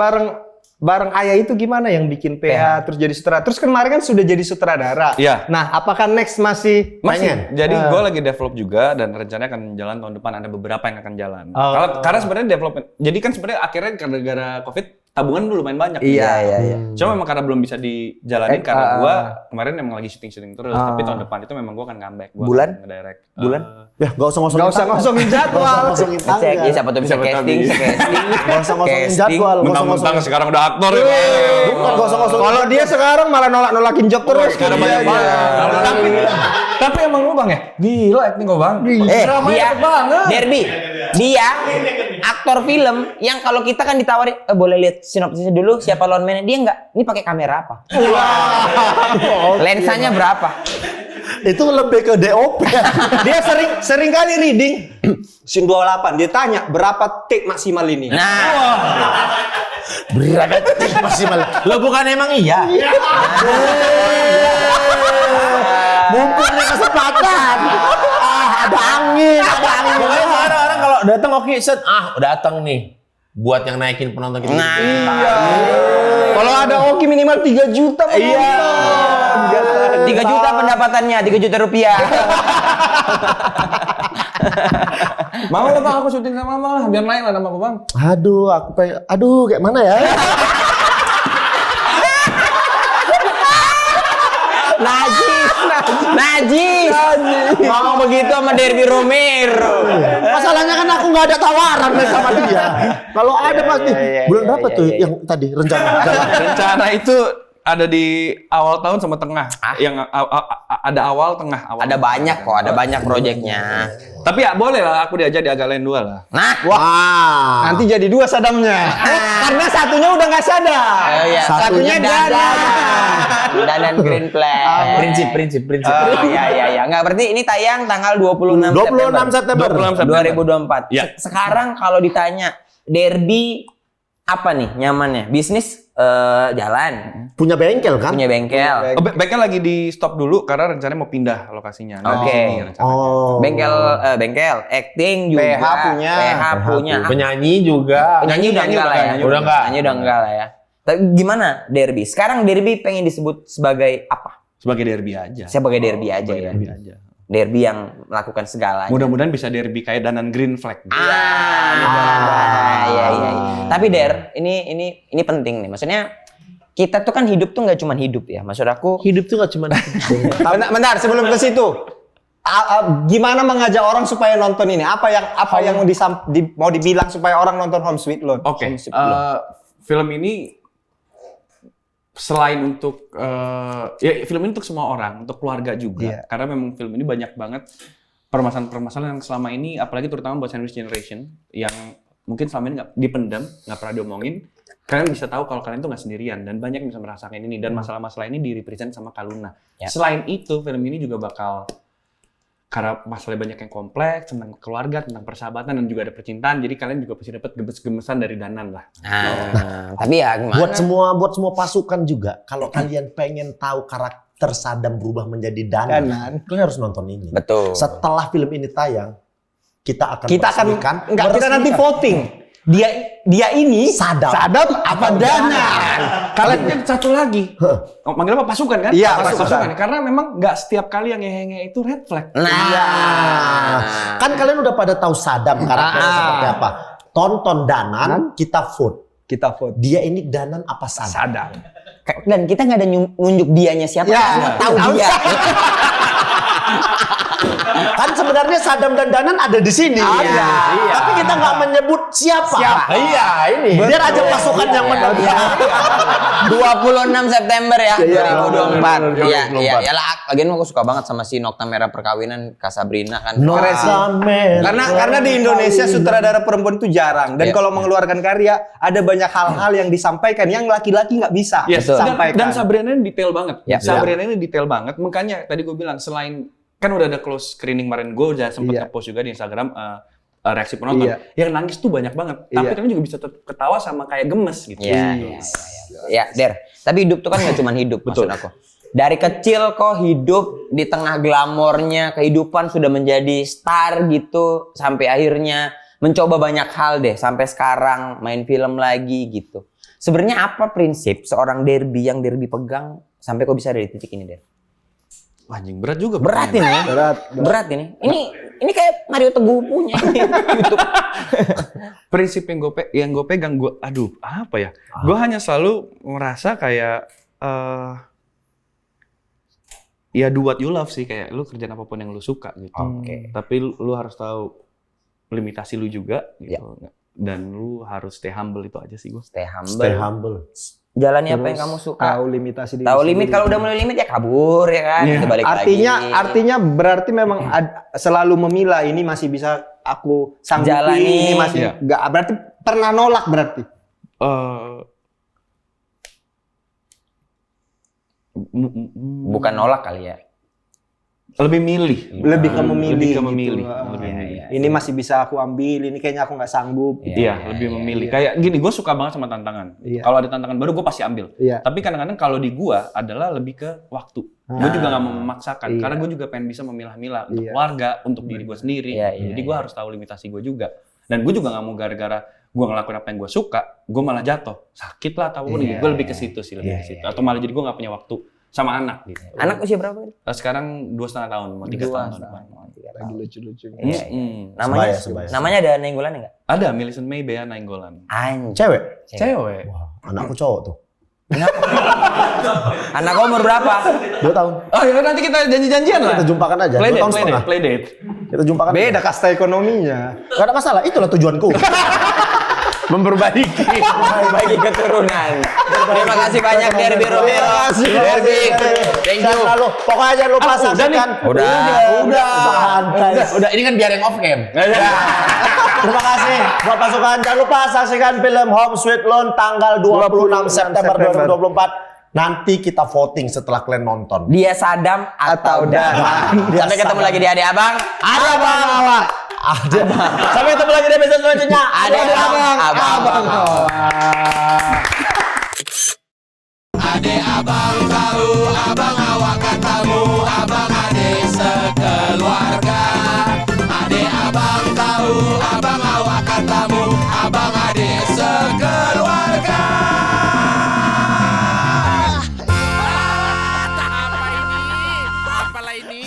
S6: bareng ayah itu gimana yang bikin PH terus jadi sutradara? Terus kemarin kan sudah jadi sutradara.
S3: Iya.
S6: Nah, apakah next masih
S3: Masih. Jadi gue lagi develop juga dan rencananya akan jalan tahun depan, ada beberapa yang akan jalan. Karena sebenarnya development. Jadi kan sebenarnya akhirnya gara-gara Covid tabungan dulu lumayan banyak.
S6: Iya.
S3: Cuma memang karena belum bisa dijalanin karena gue kemarin emang lagi syuting terus. Tapi tahun depan itu memang gue akan comeback.
S1: Bulan?
S3: Ngedirect.
S1: Bulan?
S2: Ya, gak usah
S6: ngosongin jadwal.
S2: ngosongin
S1: Cek, ya siapa tuh bisa casting.
S2: Gak usah ngosongin jadwal.
S3: Mentang-mentang sekarang udah aktor ya.
S2: Bukan, gak usah ngosongin.
S6: Kalau dia sekarang malah nolak-nolakin job terus.
S3: Sekarang banyak banget. Tapi emang lu Bang ya? Gila acting gue Bang.
S1: Dia aktor film yang kalau kita kan ditawarin, boleh lihat sinopsisnya dulu siapa lawan mainnya, dia enggak. Ini pakai kamera apa? Lensanya berapa?
S2: Itu lebih ke DOP.
S6: Dia sering kali reading scene 28, dia tanya berapa take maksimal ini.
S1: Nah,
S2: Berapa detik maksimal?
S4: Lo bukan emang iya?
S2: Mumpung ada kesempatan. Ada angin.
S4: Pokoknya orang-orang kalau datang oke set, datang nih. Buat yang naikin penonton kita.
S6: Iya. Kalau ada Oki minimal 3 juta. Iya.
S1: 3 juta pendapatannya, 3 juta rupiah.
S3: Mau lah Bang, aku syuting sama Bang lah, biar main lah nama aku Bang.
S2: Aduh, aku pengen. Aduh, kayak mana ya?
S1: Najis. Ngomong begitu sama Derby Romero.
S2: Masalahnya kan aku nggak ada tawaran sama dia. Kalau ada pasti. Bulan berapa tuh yang tadi rencana?
S3: Rencana itu ada di awal tahun sama tengah. Yang ada awal, tengah, awal.
S1: Ada banyak kok, ada banyak proyeknya.
S3: Tapi ya boleh lah, aku diajak di Agak Lain 2 lah.
S1: Nah,
S2: Wah.
S6: Nanti jadi 2 Sadamnya. Karena satunya udah nggak sadar.
S1: satunya Dadan Green Flag.
S4: Prinsip.
S1: Iya. Nggak, berarti ini tayang tanggal 26
S2: September.
S1: 2024.
S3: Ya.
S1: Sekarang kalau ditanya Derby apa nih nyamannya? Bisnis jalan,
S2: Punya bengkel kan?
S1: punya bengkel.
S3: Bengkel lagi di stop dulu karena rencananya mau pindah lokasinya. Nah,
S1: Oke.
S3: di sini rencananya.
S2: Oh.
S1: Bengkel, acting juga.
S6: PH punya.
S4: Penyanyi juga.
S1: Penyanyi udah enggak lah ya.
S4: Udah enggak.
S1: Penyanyi udah enggak lah ya. Tapi gimana Derby? Sekarang Derby pengen disebut sebagai apa?
S3: Sebagai derby aja.
S1: Sebagai Derby aja ya.
S3: Derby aja.
S1: Derby yang melakukan segalanya.
S3: Mudah-mudahan bisa derby kayak Danan Green Flag.
S1: Iya. Tapi Der, ini penting nih. Maksudnya kita tuh kan hidup tuh nggak cuma hidup ya. Maksud aku
S2: Hidup tuh gak cuma
S6: Bentar, sebelum ke situ. Gimana mengajak orang supaya nonton ini? Apa yang mau dibilang supaya orang nonton Home Sweet Loan?
S3: Oke. Film ini selain untuk film ini untuk semua orang, untuk keluarga juga.
S6: Iya.
S3: Karena memang film ini banyak banget permasalahan-permasalahan yang selama ini, apalagi terutama buat sandwich generation yang mungkin selama ini nggak dipendam, nggak pernah diomongin. Kalian bisa tahu kalau kalian tuh nggak sendirian dan banyak yang bisa merasakan ini dan masalah-masalah ini direpresent sama Kaluna.
S1: Ya.
S3: Selain itu, film ini juga bakal karena masalahnya banyak yang kompleks tentang keluarga, tentang persahabatan dan juga ada percintaan. Jadi kalian juga pasti dapat gemes-gemesan dari Danan lah.
S1: tapi ya gimana?
S2: buat semua pasukan juga. Kalau kalian pengen tahu karakter Sadam berubah menjadi Danan, kalian harus nonton ini.
S1: Betul.
S2: Setelah film ini tayang, kita akan
S6: Kita nanti
S2: meresmikan.
S6: voting. Dia ini
S2: Sadam
S6: apa Danan?
S3: Kalian satu lagi, manggil apa pasukan kan?
S6: Iya,
S3: pasukan. Karena memang nggak setiap kali yang nge-nge itu red flag.
S2: Kan kalian udah pada tahu Sadam karakternya seperti apa. Tonton Danan, kita vote. Dia ini Danan apa Sadam?
S1: Dan kita nggak ada nunjuk dianya siapa, semua tahu dia.
S2: Kan sebenarnya Sadam dan Danan ada di sini.
S6: Ada.
S2: Tapi kita nggak menyebut siapa.
S4: Iya, ini.
S2: Biar aja pasukan yang menang.
S1: 26 September ya, 2024. Iya.
S2: 2024.
S1: Yalah, lagian aku suka banget sama si Nokta Merah Perkawinan Kasabrina kan.
S6: Karena di Indonesia sutradara perempuan itu jarang dan
S1: Iya.
S6: kalau mengeluarkan karya ada banyak hal-hal yang disampaikan yang laki-laki nggak bisa
S3: Yes,
S6: sampaikan.
S3: dan Sabrina ini detail banget.
S1: Ya.
S3: Sabrina ini detail banget. Makanya tadi gue bilang selain kan udah ada close screening kemarin, gue udah sempet nge-post juga di Instagram reaksi penonton. Yang nangis tuh banyak banget. Tapi kalian juga bisa tetap ketawa sama kayak gemes gitu.
S1: Iya. Ya, Der. Tapi hidup tuh kan nggak cuma hidup, maksud aku. Dari kecil kok hidup di tengah glamornya kehidupan sudah menjadi star gitu sampai akhirnya mencoba banyak hal deh sampai sekarang main film lagi gitu. Sebenarnya apa prinsip seorang Derby yang Derby pegang sampai kok bisa ada di titik ini, Der?
S3: Anjing berat juga.
S1: Berat ini. Berat ini. Ini kayak Mario Teguh punya YouTube.
S3: Prinsip yang gue pegang, aduh apa ya? Gue hanya selalu merasa kayak ya do what you love sih, kayak lu kerjaan apapun yang lu suka gitu. Tapi lu harus tahu limitasi lu juga gitu. Dan lu harus stay humble, itu aja sih gue.
S1: Stay humble. Jalani apa yang kamu suka.
S6: Tahu limitasi diri.
S1: Tahu limit, kalau udah mulai limit ya kabur ya kan. Itu balik
S6: Artinya berarti memang selalu memilah, ini masih bisa aku sanggupi,
S1: jalani.
S6: ini masih enggak, berarti pernah nolak berarti.
S1: Bukan nolak kali ya.
S3: Lebih milih.
S6: Lebih ke memilih.
S1: Iya.
S6: Ini masih bisa aku ambil, ini kayaknya aku nggak sanggup.
S3: Iya, lebih memilih. Kayak gini, gue suka banget sama tantangan. Kalau ada tantangan baru, gue pasti ambil. Tapi kadang-kadang kalau di gue adalah lebih ke waktu. Gue juga nggak mau memaksakan, karena gue juga pengen bisa memilah-milah untuk keluarga, untuk diri gue sendiri. Jadi gue harus tahu limitasi gue juga. Dan gue juga nggak mau gara-gara gue ngelakuin apa yang gue suka, gue malah jatuh, sakit lah atau apapun. Gue lebih ke situ sih, lebih ke situ. Atau malah jadi gue nggak punya waktu sama anak gitu.
S1: Anak usia berapa?
S3: Sekarang 2,5 tahun, mau 3 tahun depan.
S6: Lagi lucu-lucu.
S1: Namanya ada nainggolan enggak?
S3: Ada Millicent May Bea Nainggolan.
S6: Cewek?
S3: Cewek.
S6: Anakku cowok tuh.
S1: Anak umur berapa?
S6: 2 tahun.
S3: Oh ya nanti kita janji-janjian lah.
S6: Kita jumpakan aja. 2 tahun setengah.
S3: Playdate.
S6: Kita jumpakan. Beda kasta ekonominya. Gak ada masalah, itulah tujuanku. Memperbaiki
S1: keturunan. Terima kasih banyak Derby Romero. Derby. Thank you.
S6: Pokoknya jangan lupa saksikan.
S4: Udah, ini kan biar yang off cam.
S6: Terima kasih buat pasukan. Jangan lupa saksikan film Home Sweet Loan tanggal 26 September 2024. Nanti kita voting setelah kalian nonton.
S1: Dia Saddam atau Dana. Sampai ketemu lagi di Ade Abang.
S6: Ada Abang Awak. Sampai ketemu lagi di episode selanjutnya.
S1: Ade Abang.
S5: Ade Abang tahu, Abang Awak katamu, Abang Ade sekeluarga. Ade Abang tahu, Abang Awak katamu, Abang Ade sekeluarga. Apa ini? Apalah ini?